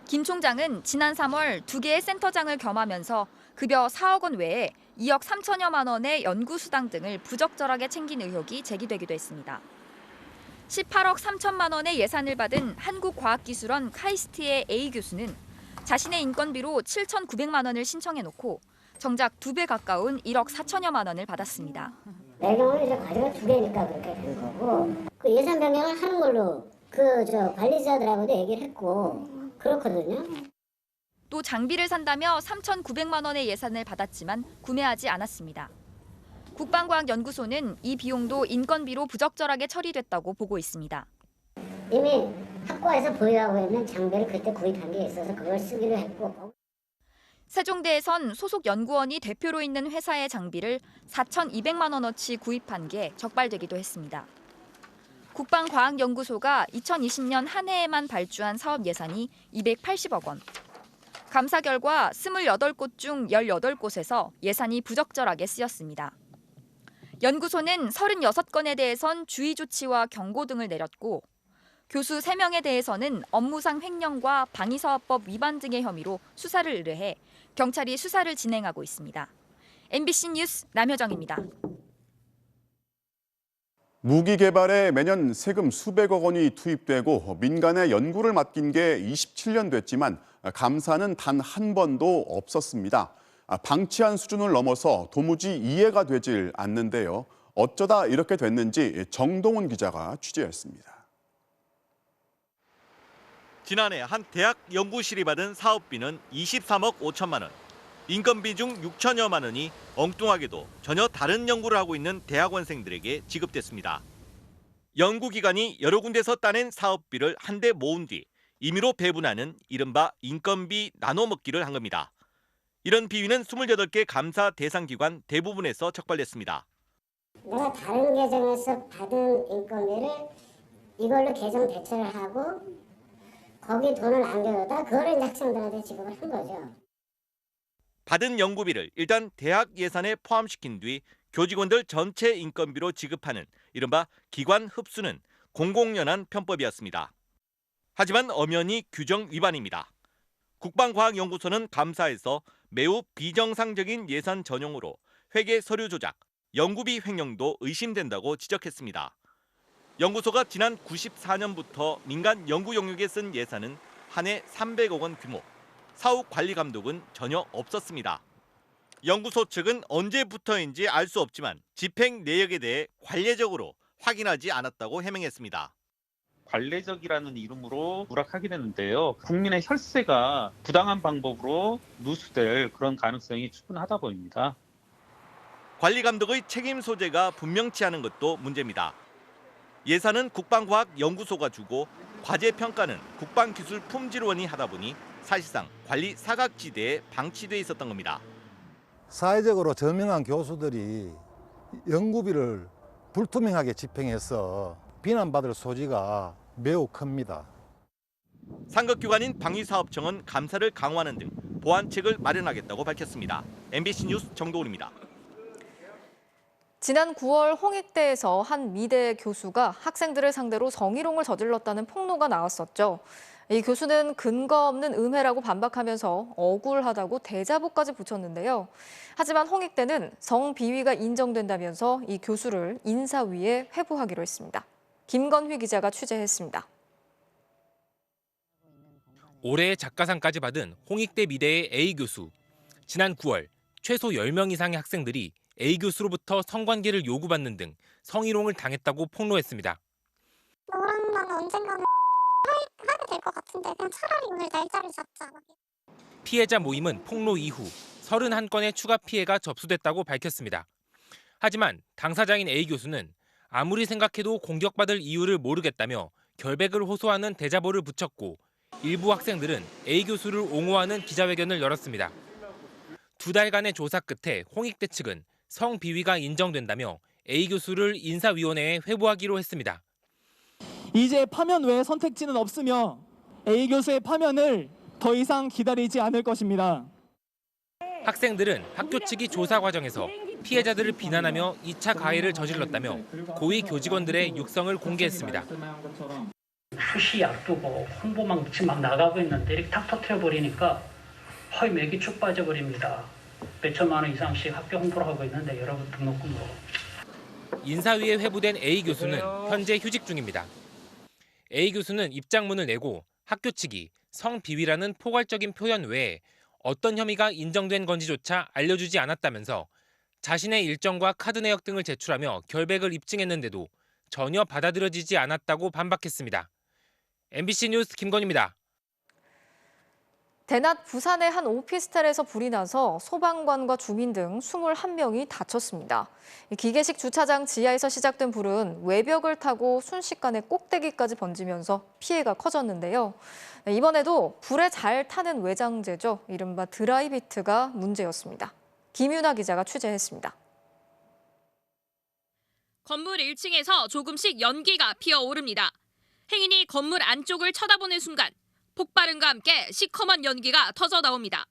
김 총장은 지난 3월 2개의 센터장을 겸하면서 급여 4억 원 외에 2억 3천여만 원의 연구수당 등을 부적절하게 챙긴 의혹이 제기되기도 했습니다. 18억 3천만 원의 예산을 받은 한국과학기술원 카이스트의 A 교수는 자신의 인건비로 7,900만 원을 신청해놓고 정작 2배 가까운 1억 4천여만 원을 받았습니다. 배경은 이제 과정이 2배니까 그렇게 된 거고 그 예산 변경을 하는 걸로 관리자들하고도 얘기를 했고 그렇거든요. 또 장비를 산다며 3,900만 원의 예산을 받았지만 구매하지 않았습니다. 국방과학연구소는 이 비용도 인건비로 부적절하게 처리됐다고 보고 있습니다. 이미 학과에서 보유하고 있는 장비를 그때 구입한 게 있어서 그걸 쓰기로 했고. 세종대에선 소속 연구원이 대표로 있는 회사의 장비를 4,200만 원어치 구입한 게 적발되기도 했습니다. 국방과학연구소가 2020년 한 해에만 발주한 사업 예산이 280억 원. 감사 결과 28곳 중 18곳에서 예산이 부적절하게 쓰였습니다. 연구소는 36건에 대해선 주의 조치와 경고 등을 내렸고 교수 3명에 대해서는 업무상 횡령과 방위사업법 위반 등의 혐의로 수사를 의뢰해 경찰이 수사를 진행하고 있습니다. MBC 뉴스 남효정입니다. 무기 개발에 매년 세금 수백억 원이 투입되고 민간에 연구를 맡긴 게 27년 됐지만 감사는 단 한 번도 없었습니다. 방치한 수준을 넘어서 도무지 이해가 되질 않는데요. 어쩌다 이렇게 됐는지 정동훈 기자가 취재했습니다. 지난해 한 대학 연구실이 받은 사업비는 23억 5천만 원. 인건비 중 6천여만 원이 엉뚱하게도 전혀 다른 연구를 하고 있는 대학원생들에게 지급됐습니다. 연구기관이 여러 군데서 따낸 사업비를 한데 모은 뒤 임의로 배분하는 이른바 인건비 나눠먹기를 한 겁니다. 이런 비위는 28개 감사 대상 기관 대부분에서 적발됐습니다. 내가 다른 계정에서 받은 인건비를 이걸로 계정 대체를 하고 거기 돈을 남겨놓다 그거를 학생들한테 지급을 한 거죠. 받은 연구비를 일단 대학 예산에 포함시킨 뒤 교직원들 전체 인건비로 지급하는 이른바 기관 흡수는 공공연한 편법이었습니다. 하지만 엄연히 규정 위반입니다. 국방과학연구소는 감사에서 매우 비정상적인 예산 전용으로 회계 서류 조작, 연구비 횡령도 의심된다고 지적했습니다. 연구소가 지난 94년부터 민간 연구 영역에 쓴 예산은 한 해 300억 원 규모, 사후 관리 감독은 전혀 없었습니다. 연구소 측은 언제부터인지 알 수 없지만 집행 내역에 대해 관례적으로 확인하지 않았다고 해명했습니다. 관례적이라는 이름으로 누락하게 되는데요. 국민의 혈세가 부당한 방법으로 누수될 그런 가능성이 충분하다 보입니다. 관리 감독의 책임 소재가 분명치 않은 것도 문제입니다. 예산은 국방과학연구소가 주고 과제 평가는 국방기술품질원이 하다 보니 사실상 관리 사각지대에 방치돼 있었던 겁니다. 사회적으로 저명한 교수들이 연구비를 불투명하게 집행해서 비난받을 소지가 매우 큽니다. 상급기관인 방위사업청은 감사를 강화하는 등 보완책을 마련하겠다고 밝혔습니다. MBC 뉴스 정도훈입니다. 지난 9월 홍익대에서 한 미대 교수가 학생들을 상대로 성희롱을 저질렀다는 폭로가 나왔었죠. 이 교수는 근거 없는 음해라고 반박하면서 억울하다고 대자보까지 붙였는데요. 하지만 홍익대는 성비위가 인정된다면서 이 교수를 인사위에 회부하기로 했습니다. 김건휘 기자가 취재했습니다. 올해 작가상까지 받은 홍익대 미대의 A 교수. 지난 9월 최소 10명 이상의 학생들이 A 교수로부터 성관계를 요구받는 등 성희롱을 당했다고 폭로했습니다. 너랑 나는 언젠가는 하게 될 것 같은데 그냥 차라리 오늘 날짜를 잡자. 피해자 모임은 폭로 이후 31건의 추가 피해가 접수됐다고 밝혔습니다. 하지만 당사자인 A 교수는 아무리 생각해도 공격받을 이유를 모르겠다며 결백을 호소하는 대자보를 붙였고 일부 학생들은 A 교수를 옹호하는 기자회견을 열었습니다. 2달간의 조사 끝에 홍익대 측은 성비위가 인정된다며 A 교수를 인사위원회에 회부하기로 했습니다. 이제 파면 외에 선택지는 없으며 A 교수의 파면을 더 이상 기다리지 않을 것입니다. 학생들은 학교 측이 조사 과정에서 피해자들을 비난하며 2차 가해를 저질렀다며 고위 교직원들의 육성을 공개했습니다. 수시 앞두고 홍보만 막 나가고 있는데 이렇게 탁 터뜨려버리니까 허위 맥이 쭉 빠져버립니다. 몇천만 원 이상씩 학교 홍보를 하고 있는데 여러분 등록금으로. 인사위에 회부된 A 교수는 현재 휴직 중입니다. A 교수는 입장문을 내고 학교 측이 성비위라는 포괄적인 표현 외에 어떤 혐의가 인정된 건지조차 알려주지 않았다면서 자신의 일정과 카드 내역 등을 제출하며 결백을 입증했는데도 전혀 받아들여지지 않았다고 반박했습니다. MBC 뉴스 김건희입니다. 대낮 부산의 한 오피스텔에서 불이 나서 소방관과 주민 등 21명이 다쳤습니다. 기계식 주차장 지하에서 시작된 불은 외벽을 타고 순식간에 꼭대기까지 번지면서 피해가 커졌는데요. 이번에도 불에 잘 타는 외장재죠. 이른바 드라이비트가 문제였습니다. 김윤아 기자가 취재했습니다. 건물 1층에서 조금씩 연기가 피어오릅니다. 행인이 건물 안쪽을 쳐다보는 순간 폭발음과 함께 시커먼 연기가 터져 나옵니다.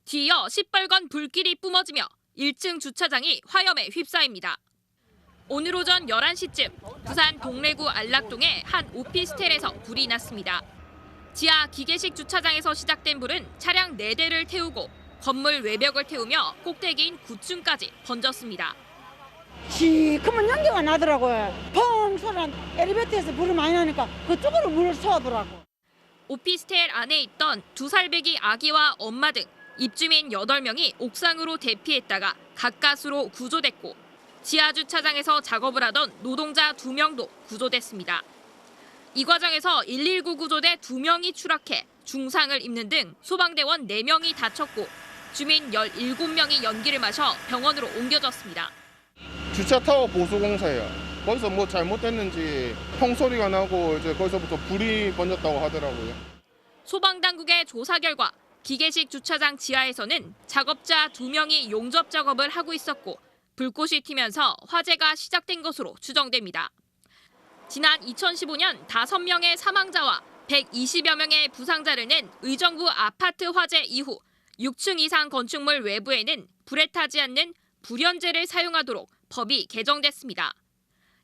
뒤이어 시뻘건 불길이 뿜어지며 1층 주차장이 화염에 휩싸입니다. 오늘 오전 11시쯤 부산 동래구 안락동의 한 오피스텔에서 불이 났습니다. 지하 기계식 주차장에서 시작된 불은 차량 4대를 태우고 건물 외벽을 태우며 꼭대기인 9층까지 번졌습니다. 시커먼 연기가 나더라고요. 펑 소리는 엘리베이터에서 불이 많이 나니까 그쪽으로 물을 쏘더라고. 오피스텔 안에 있던 2살배기 아기와 엄마 등 입주민 8명이 옥상으로 대피했다가 가까스로 구조됐고 지하 주차장에서 작업을 하던 노동자 2명도 구조됐습니다. 이 과정에서 119 구조대 2명이 추락해 중상을 입는 등 소방대원 4명이 다쳤고 주민 17명이 연기를 마셔 병원으로 옮겨졌습니다. 주차타워 보수공사예요. 거기서 뭐 잘못됐는지 펑소리가 나고 이제 거기서부터 불이 번졌다고 하더라고요. 소방당국의 조사 결과 기계식 주차장 지하에서는 작업자 2명이 용접 작업을 하고 있었고 불꽃이 튀면서 화재가 시작된 것으로 추정됩니다. 지난 2015년 5명의 사망자와 120여 명의 부상자를 낸 의정부 아파트 화재 이후 6층 이상 건축물 외부에는 불에 타지 않는 불연제를 사용하도록 법이 개정됐습니다.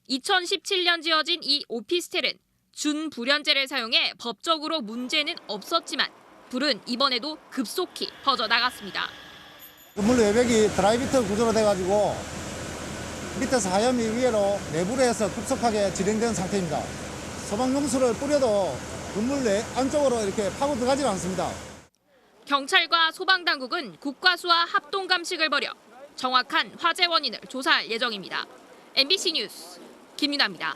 2017년 지어진 이 오피스텔은 준불연제를 사용해 법적으로 문제는 없었지만 불은 이번에도 급속히 퍼져나갔습니다. 건물 외벽이 드라이비트 구조로 돼가지고 밑에서 화염이 위로 내부로 해서 급속하게 진행된 상태입니다. 소방용수를 뿌려도 건물 내 안쪽으로 이렇게 파고 들어가지는 않습니다. 경찰과 소방당국은 국과수와 합동 감식을 벌여 정확한 화재 원인을 조사할 예정입니다. MBC 뉴스 김윤아입니다.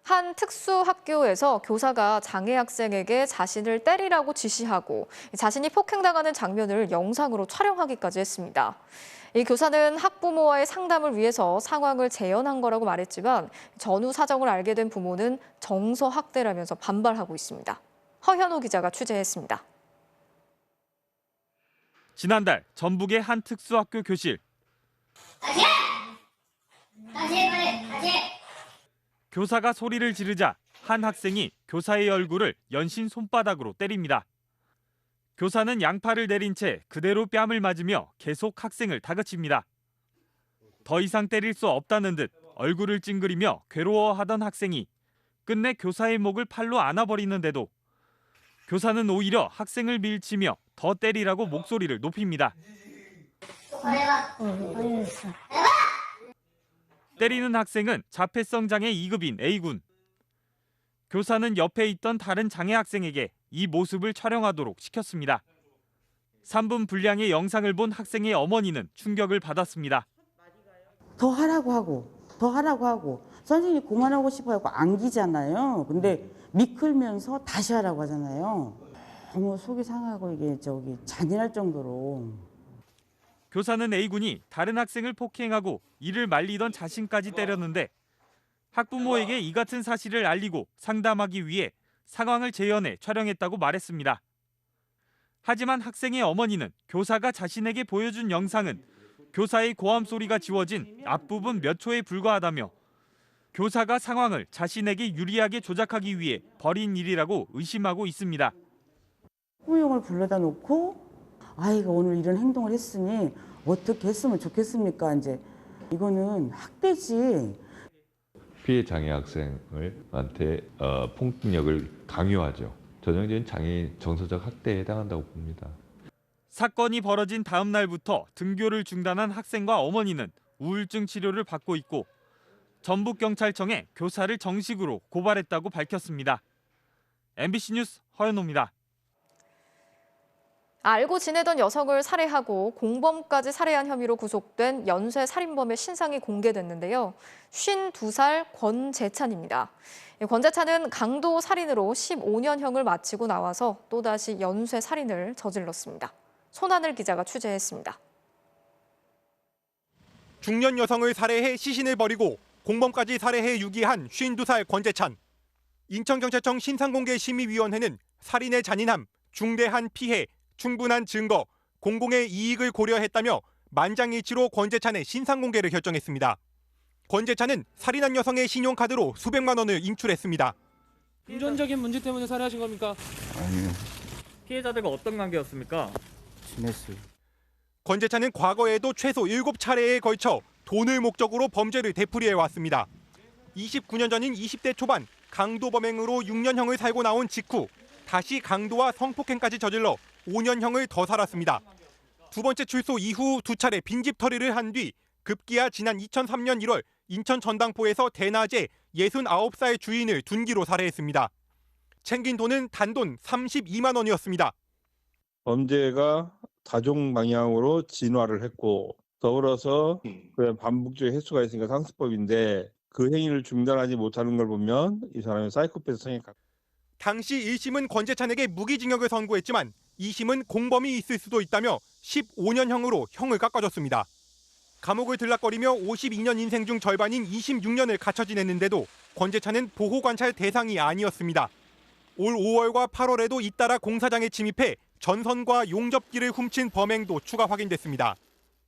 한 특수학교에서 교사가 장애 학생에게 자신을 때리라고 지시하고 자신이 폭행당하는 장면을 영상으로 촬영하기까지 했습니다. 이 교사는 학부모와의 상담을 위해서 상황을 재현한 거라고 말했지만 전후 사정을 알게 된 부모는 정서학대라면서 반발하고 있습니다. 허현호 기자가 취재했습니다. 지난달 전북의 한 특수학교 교실. 교사가 소리를 지르자 한 학생이 교사의 얼굴을 연신 손바닥으로 때립니다. 교사는 양팔을 내린 채 그대로 뺨을 맞으며 계속 학생을 다그칩니다. 더 이상 때릴 수 없다는 듯 얼굴을 찡그리며 괴로워하던 학생이 끝내 교사의 목을 팔로 안아버리는데도 교사는 오히려 학생을 밀치며 더 때리라고 목소리를 높입니다. 때리는 학생은 자폐성 장애 2급인 A군. 교사는 옆에 있던 다른 장애 학생에게 이 모습을 촬영하도록 시켰습니다. 3분 분량의 영상을 본 학생의 어머니는 충격을 받았습니다. 더 하라고 하고 선생님이 그만하고 싶어 하고 안기잖아요. 근데 미끌면서 다시 하라고 하잖아요. 너무 속이 상하고 이게 잔인할 정도로. 교사는 A군이 다른 학생을 폭행하고 이를 말리던 자신까지 때렸는데 학부모에게 이 같은 사실을 알리고 상담하기 위해 상황을 재현해 촬영했다고 말했습니다. 하지만 학생의 어머니는 교사가 자신에게 보여준 영상은 교사의 고함 소리가 지워진 앞부분 몇 초에 불과하다며 교사가 상황을 자신에게 유리하게 조작하기 위해 벌인 일이라고 의심하고 있습니다. 후용을 불러다 놓고 아이가 오늘 이런 행동을 했으니 어떻게 했으면 좋겠습니까? 이제 이거는 학대지. 피해 장애 학생한테 폭력을 강요하죠. 전형적인 장애인 정서적 학대에 해당한다고 봅니다. 사건이 벌어진 다음 날부터 등교를 중단한 학생과 어머니는 우울증 치료를 받고 있고 전북경찰청에 교사를 정식으로 고발했다고 밝혔습니다. MBC 뉴스 허연호입니다. 알고 지내던 여성을 살해하고 공범까지 살해한 혐의로 구속된 연쇄 살인범의 신상이 공개됐는데요. 52살 권재찬입니다. 권재찬은 강도 살인으로 15년형을 마치고 나와서 또다시 연쇄 살인을 저질렀습니다. 손하늘 기자가 취재했습니다. 중년 여성을 살해해 시신을 버리고 공범까지 살해해 유기한 52살 권재찬. 인천경찰청 신상공개심의위원회는 살인의 잔인함, 중대한 피해, 충분한 증거, 공공의 이익을 고려했다며 만장일치로 권재찬의 신상공개를 결정했습니다. 권재찬은 살인한 여성의 신용카드로 수백만 원을 인출했습니다. 금전적인 문제 때문에 살해하신 겁니까? 아니요. 피해자들과 어떤 관계였습니까? 지냈어요. 권재찬은 과거에도 최소 7차례에 걸쳐 돈을 목적으로 범죄를 되풀이해왔습니다. 29년 전인 20대 초반 강도 범행으로 6년형을 살고 나온 직후 다시 강도와 성폭행까지 저질러 5년형을 더 살았습니다. 두 번째 출소 이후 2차례 빈집 털이를 한 뒤 급기야 지난 2003년 1월 인천 전당포에서 대낮에 69살 주인을 둔기로 살해했습니다. 챙긴 돈은 단돈 32만 원이었습니다. 범죄가 다종 방향으로 진화를 했고 더불어서 반복적인 횟수가 있으니까 상습법인데 그 행위를 중단하지 못하는 걸 보면 이 사람은 사이코패스 성에 가깝다. 당시 1심은 권재찬에게 무기징역을 선고했지만 2심은 공범이 있을 수도 있다며 15년형으로 형을 깎아줬습니다. 감옥을 들락거리며 52년 인생 중 절반인 26년을 갇혀 지냈는데도 권재찬은 보호관찰 대상이 아니었습니다. 올 5월과 8월에도 잇따라 공사장에 침입해 전선과 용접기를 훔친 범행도 추가 확인됐습니다.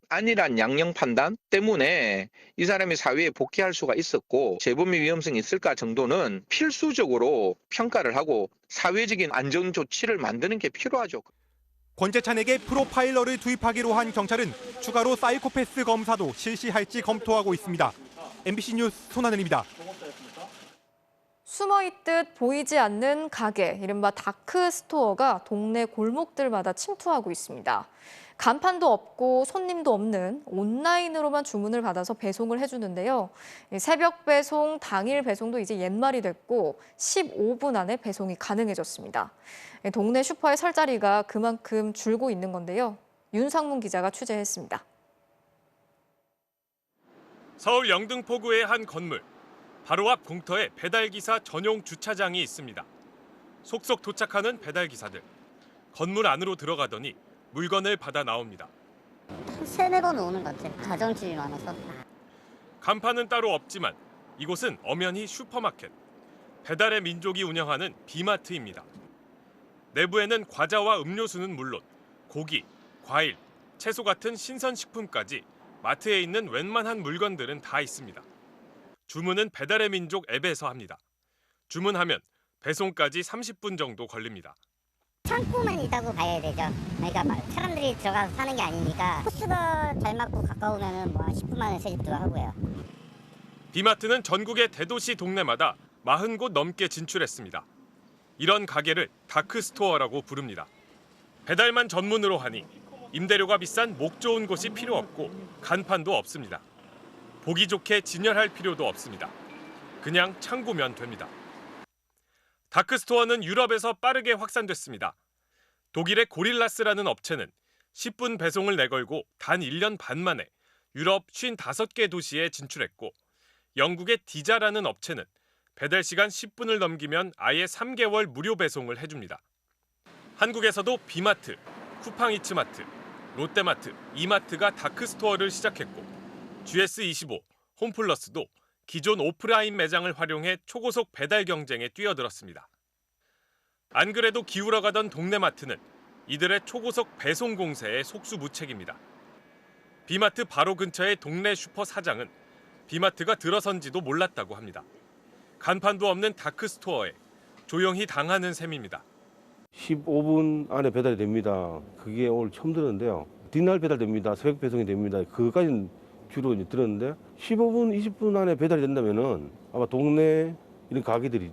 안일한 양형 판단 때문에 이 사람이 사회에 복귀할 수가 있었고 재범의 위험성이 있을까 정도는 필수적으로 평가를 하고 사회적인 안전 조치를 만드는 게 필요하죠. 권재찬에게 프로파일러를 투입하기로 한 경찰은 추가로 사이코패스 검사도 실시할지 검토하고 있습니다. MBC 뉴스 손하늘입니다. 숨어있듯 보이지 않는 가게, 이른바 다크 스토어가 동네 골목들마다 침투하고 있습니다. 간판도 없고 손님도 없는 온라인으로만 주문을 받아서 배송을 해주는데요. 새벽 배송, 당일 배송도 이제 옛말이 됐고 15분 안에 배송이 가능해졌습니다. 동네 슈퍼의 설 자리가 그만큼 줄고 있는 건데요. 윤상문 기자가 취재했습니다. 서울 영등포구의 한 건물. 바로 앞 공터에 배달기사 전용 주차장이 있습니다. 속속 도착하는 배달기사들. 건물 안으로 들어가더니 물건을 받아 나옵니다. 세네 번 오는 것 같아요. 가정집이 많아서. 간판은 따로 없지만 이곳은 엄연히 슈퍼마켓. 배달의 민족이 운영하는 비마트입니다. 내부에는 과자와 음료수는 물론 고기, 과일, 채소 같은 신선식품까지 마트에 있는 웬만한 물건들은 다 있습니다. 주문은 배달의 민족 앱에서 합니다. 주문하면 배송까지 30분 정도 걸립니다. 창고만 있다고 봐야 되죠. 그러니까 사람들이 들어가서 사는 게 아니니까 코스가 잘 맞고 가까우면 뭐 10분 만에 새 집도 하고요. 비마트는 전국의 대도시 동네마다 40곳 넘게 진출했습니다. 이런 가게를 다크스토어라고 부릅니다. 배달만 전문으로 하니 임대료가 비싼 목 좋은 곳이 필요 없고 간판도 없습니다. 보기 좋게 진열할 필요도 없습니다. 그냥 창구면 됩니다. 다크스토어는 유럽에서 빠르게 확산됐습니다. 독일의 고릴라스라는 업체는 10분 배송을 내걸고 단 1년 반 만에 유럽 55개 도시에 진출했고 영국의 디자라는 업체는 배달 시간 10분을 넘기면 아예 3개월 무료 배송을 해줍니다. 한국에서도 비마트, 쿠팡이츠마트, 롯데마트, 이마트가 다크스토어를 시작했고 GS25, 홈플러스도 기존 오프라인 매장을 활용해 초고속 배달 경쟁에 뛰어들었습니다. 안 그래도 기울어가던 동네 마트는 이들의 초고속 배송 공세에 속수무책입니다. 비마트 바로 근처의 동네 슈퍼 사장은 비마트가 들어선지도 몰랐다고 합니다. 간판도 없는 다크스토어에 조용히 당하는 셈입니다. 15분 안에 배달이 됩니다. 그게 오늘 처음 들었는데요. 뒷날 배달됩니다. 새벽 배송이 됩니다. 그거까지는 주로 이제 들었는데 15분, 20분 안에 배달이 된다면은 아마 동네 이런 가게들이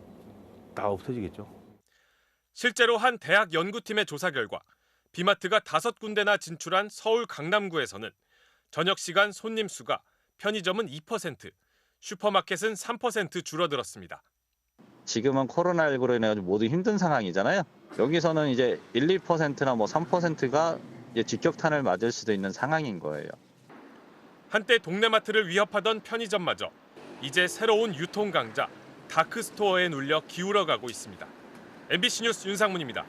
다 없어지겠죠. 실제로 한 대학 연구팀의 조사 결과 비마트가 5군데나 진출한 서울 강남구에서는 저녁 시간 손님 수가 편의점은 2%, 슈퍼마켓은 3% 줄어들었습니다. 지금은 코로나19로 인해 모두 힘든 상황이잖아요. 여기서는 이제 1, 2%나 뭐 3%가 이제 직격탄을 맞을 수도 있는 상황인 거예요. 한때 동네 마트를 위협하던 편의점마저 이제 새로운 유통 강자 다크스토어에 눌려 기울어가고 있습니다. MBC 뉴스 윤상문입니다.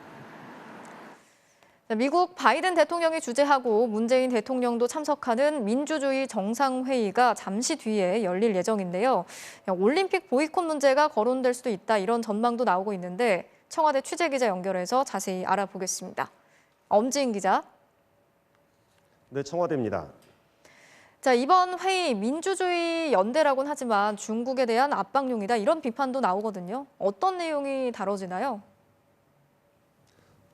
미국 바이든 대통령이 주재하고 문재인 대통령도 참석하는 민주주의 정상회의가 잠시 뒤에 열릴 예정인데요. 올림픽 보이콧 문제가 거론될 수도 있다, 이런 전망도 나오고 있는데 청와대 취재기자 연결해서 자세히 알아보겠습니다. 엄지인 기자. 네, 청와대입니다. 자, 이번 회의 민주주의 연대라고는 하지만 중국에 대한 압박용이다, 이런 비판도 나오거든요. 어떤 내용이 다뤄지나요?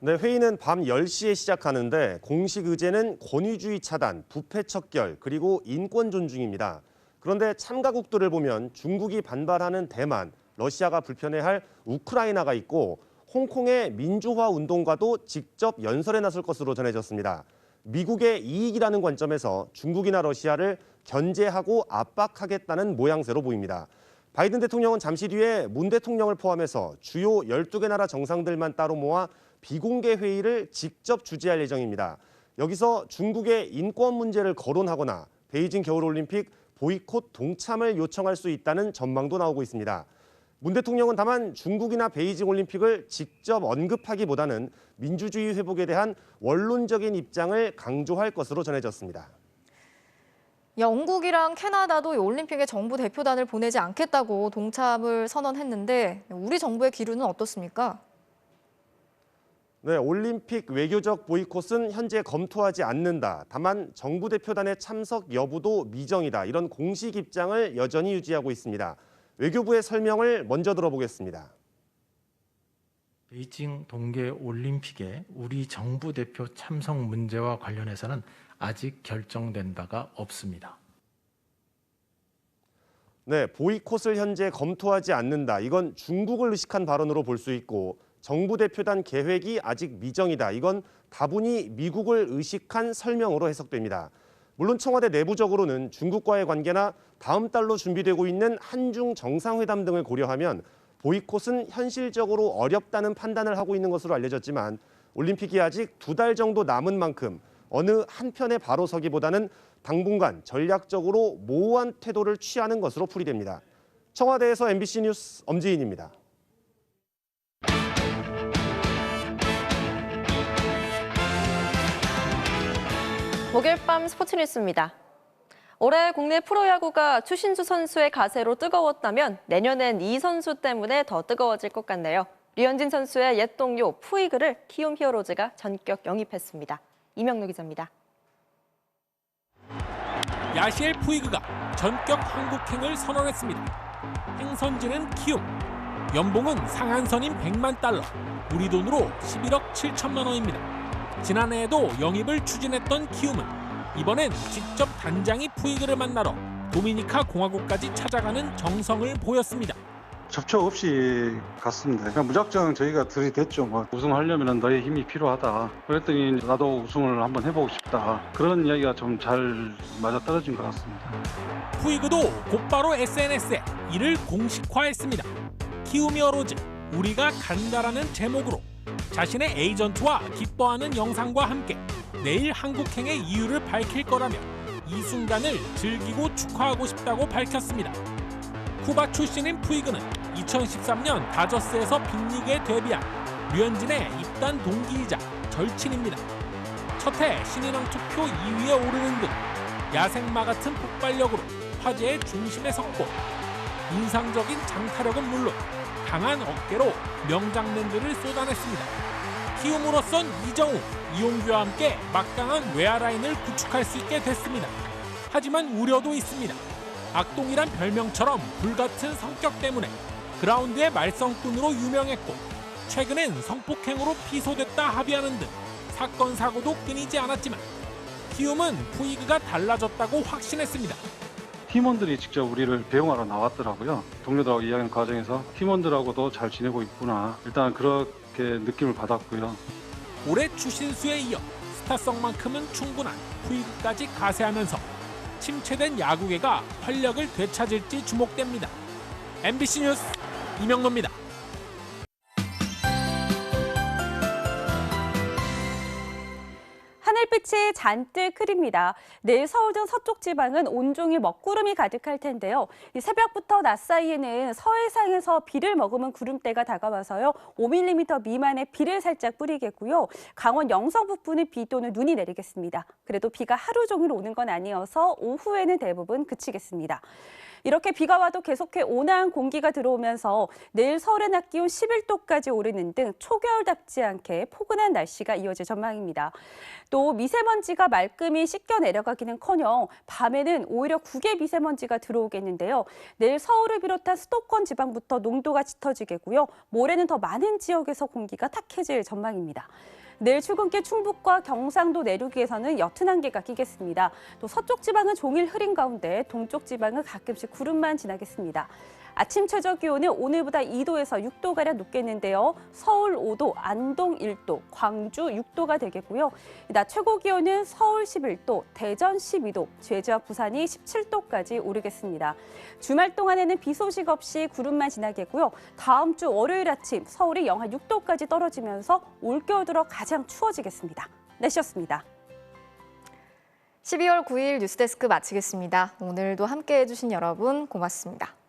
네, 회의는 밤 10시에 시작하는데 공식 의제는 권위주의 차단, 부패 척결, 그리고 인권 존중입니다. 그런데 참가국들을 보면 중국이 반발하는 대만, 러시아가 불편해할 우크라이나가 있고 홍콩의 민주화 운동과도 직접 연설에 나설 것으로 전해졌습니다. 미국의 이익이라는 관점에서 중국이나 러시아를 견제하고 압박하겠다는 모양새로 보입니다. 바이든 대통령은 잠시 뒤에 문 대통령을 포함해서 주요 12개 나라 정상들만 따로 모아 비공개 회의를 직접 주재할 예정입니다. 여기서 중국의 인권 문제를 거론하거나 베이징 겨울올림픽 보이콧 동참을 요청할 수 있다는 전망도 나오고 있습니다. 문 대통령은 다만 중국이나 베이징 올림픽을 직접 언급하기보다는 민주주의 회복에 대한 원론적인 입장을 강조할 것으로 전해졌습니다. 영국이랑 캐나다도 올림픽에 정부 대표단을 보내지 않겠다고 동참을 선언했는데 우리 정부의 기류는 어떻습니까? 네, 올림픽 외교적 보이콧은 현재 검토하지 않는다. 다만 정부 대표단의 참석 여부도 미정이다. 이런 공식 입장을 여전히 유지하고 있습니다. 외교부의 설명을 먼저 들어보겠습니다. 베이징 동계올림픽에 우리 정부 대표 참석 문제와 관련해서는 아직 결정된 바가 없습니다. 네, 보이콧을 현재 검토하지 않는다. 이건 중국을 의식한 발언으로 볼 수 있고 정부 대표단 계획이 아직 미정이다. 이건 다분히 미국을 의식한 설명으로 해석됩니다. 물론 청와대 내부적으로는 중국과의 관계나 다음 달로 준비되고 있는 한중 정상회담 등을 고려하면 보이콧은 현실적으로 어렵다는 판단을 하고 있는 것으로 알려졌지만 올림픽이 아직 2달 정도 남은 만큼 어느 한편에 바로 서기보다는 당분간 전략적으로 모호한 태도를 취하는 것으로 풀이됩니다. 청와대에서 MBC 뉴스 엄지인입니다. 목요일 밤 스포츠 뉴스입니다. 올해 국내 프로야구가 추신수 선수의 가세로 뜨거웠다면 내년엔 이 선수 때문에 더 뜨거워질 것 같네요. 류현진 선수의 옛 동료 푸이그를 키움 히어로즈가 전격 영입했습니다. 이명록 기자입니다. 야시엘 푸이그가 전격 한국행을 선언했습니다. 행선지는 키움. 연봉은 상한선인 100만 달러, 우리 돈으로 11억 7천만 원입니다. 지난해에도 영입을 추진했던 키움은 이번엔 직접 단장이 푸이그를 만나러 도미니카 공화국까지 찾아가는 정성을 보였습니다. 접촉 없이 갔습니다. 그냥 무작정 저희가 들이댔죠. 뭐 우승하려면 너의 힘이 필요하다. 그랬더니 나도 우승을 한번 해보고 싶다. 그런 이야기가 좀 잘 맞아떨어진 것 같습니다. 푸이그도 곧바로 SNS에 이를 공식화했습니다. 키움 히어로즈, 우리가 간다라는 제목으로 자신의 에이전트와 기뻐하는 영상과 함께 내일 한국행의 이유를 밝힐 거라며 이 순간을 즐기고 축하하고 싶다고 밝혔습니다. 쿠바 출신인 푸이그는 2013년 다저스에서 빅리그에 데뷔한 류현진의 입단 동기이자 절친입니다. 첫해 신인왕 투표 2위에 오르는 등 야생마 같은 폭발력으로 화제의 중심에 섰고 인상적인 장타력은 물론 강한 어깨로 명장면들을 쏟아냈습니다. 키움으로선 이정우, 이용규와 함께 막강한 외야 라인을 구축할 수 있게 됐습니다. 하지만 우려도 있습니다. 악동이란 별명처럼 불같은 성격 때문에 그라운드의 말썽꾼으로 유명했고 최근엔 성폭행으로 피소됐다 합의하는 등 사건 사고도 끊이지 않았지만 키움은 푸이그가 달라졌다고 확신했습니다. 팀원들이 직접 우리를 배웅하러 나왔더라고요. 동료들하고 이야기하는 과정에서 팀원들하고도 잘 지내고 있구나. 일단 그렇게 느낌을 받았고요. 올해 추신수에 이어 스타성만큼은 충분한 푸이그까지 가세하면서 침체된 야구계가 활력을 되찾을지 주목됩니다. MBC 뉴스 이명로입니다. 꽃이 잔뜩 흐립니다. 내일 서울 등 서쪽 지방은 온종일 먹구름이 가득할 텐데요. 이 새벽부터 낮 사이에는 서해상에서 비를 머금은 구름대가 다가와서요. 5mm 미만의 비를 살짝 뿌리겠고요. 강원 영서 북부는 비 또는 눈이 내리겠습니다. 그래도 비가 하루 종일 오는 건 아니어서 오후에는 대부분 그치겠습니다. 이렇게 비가 와도 계속해 온화한 공기가 들어오면서 내일 서울의 낮 기온 11도까지 오르는 등 초겨울답지 않게 포근한 날씨가 이어질 전망입니다. 또 미세먼지가 말끔히 씻겨 내려가기는커녕 밤에는 오히려 국외 미세먼지가 들어오겠는데요. 내일 서울을 비롯한 수도권 지방부터 농도가 짙어지겠고요. 모레는 더 많은 지역에서 공기가 탁해질 전망입니다. 내일 출근길 충북과 경상도 내륙에서는 옅은 안개가 끼겠습니다. 또 서쪽 지방은 종일 흐린 가운데 동쪽 지방은 가끔씩 구름만 지나겠습니다. 아침 최저 기온은 오늘보다 2도에서 6도가량 높겠는데요. 서울 5도, 안동 1도, 광주 6도가 되겠고요. 낮 최고 기온은 서울 11도, 대전 12도, 제주와 부산이 17도까지 오르겠습니다. 주말 동안에는 비 소식 없이 구름만 지나겠고요. 다음 주 월요일 아침 서울이 영하 6도까지 떨어지면서 올겨울 들어 가장 추워지겠습니다. 날씨였습니다. 12월 9일 뉴스데스크 마치겠습니다. 오늘도 함께해 주신 여러분 고맙습니다.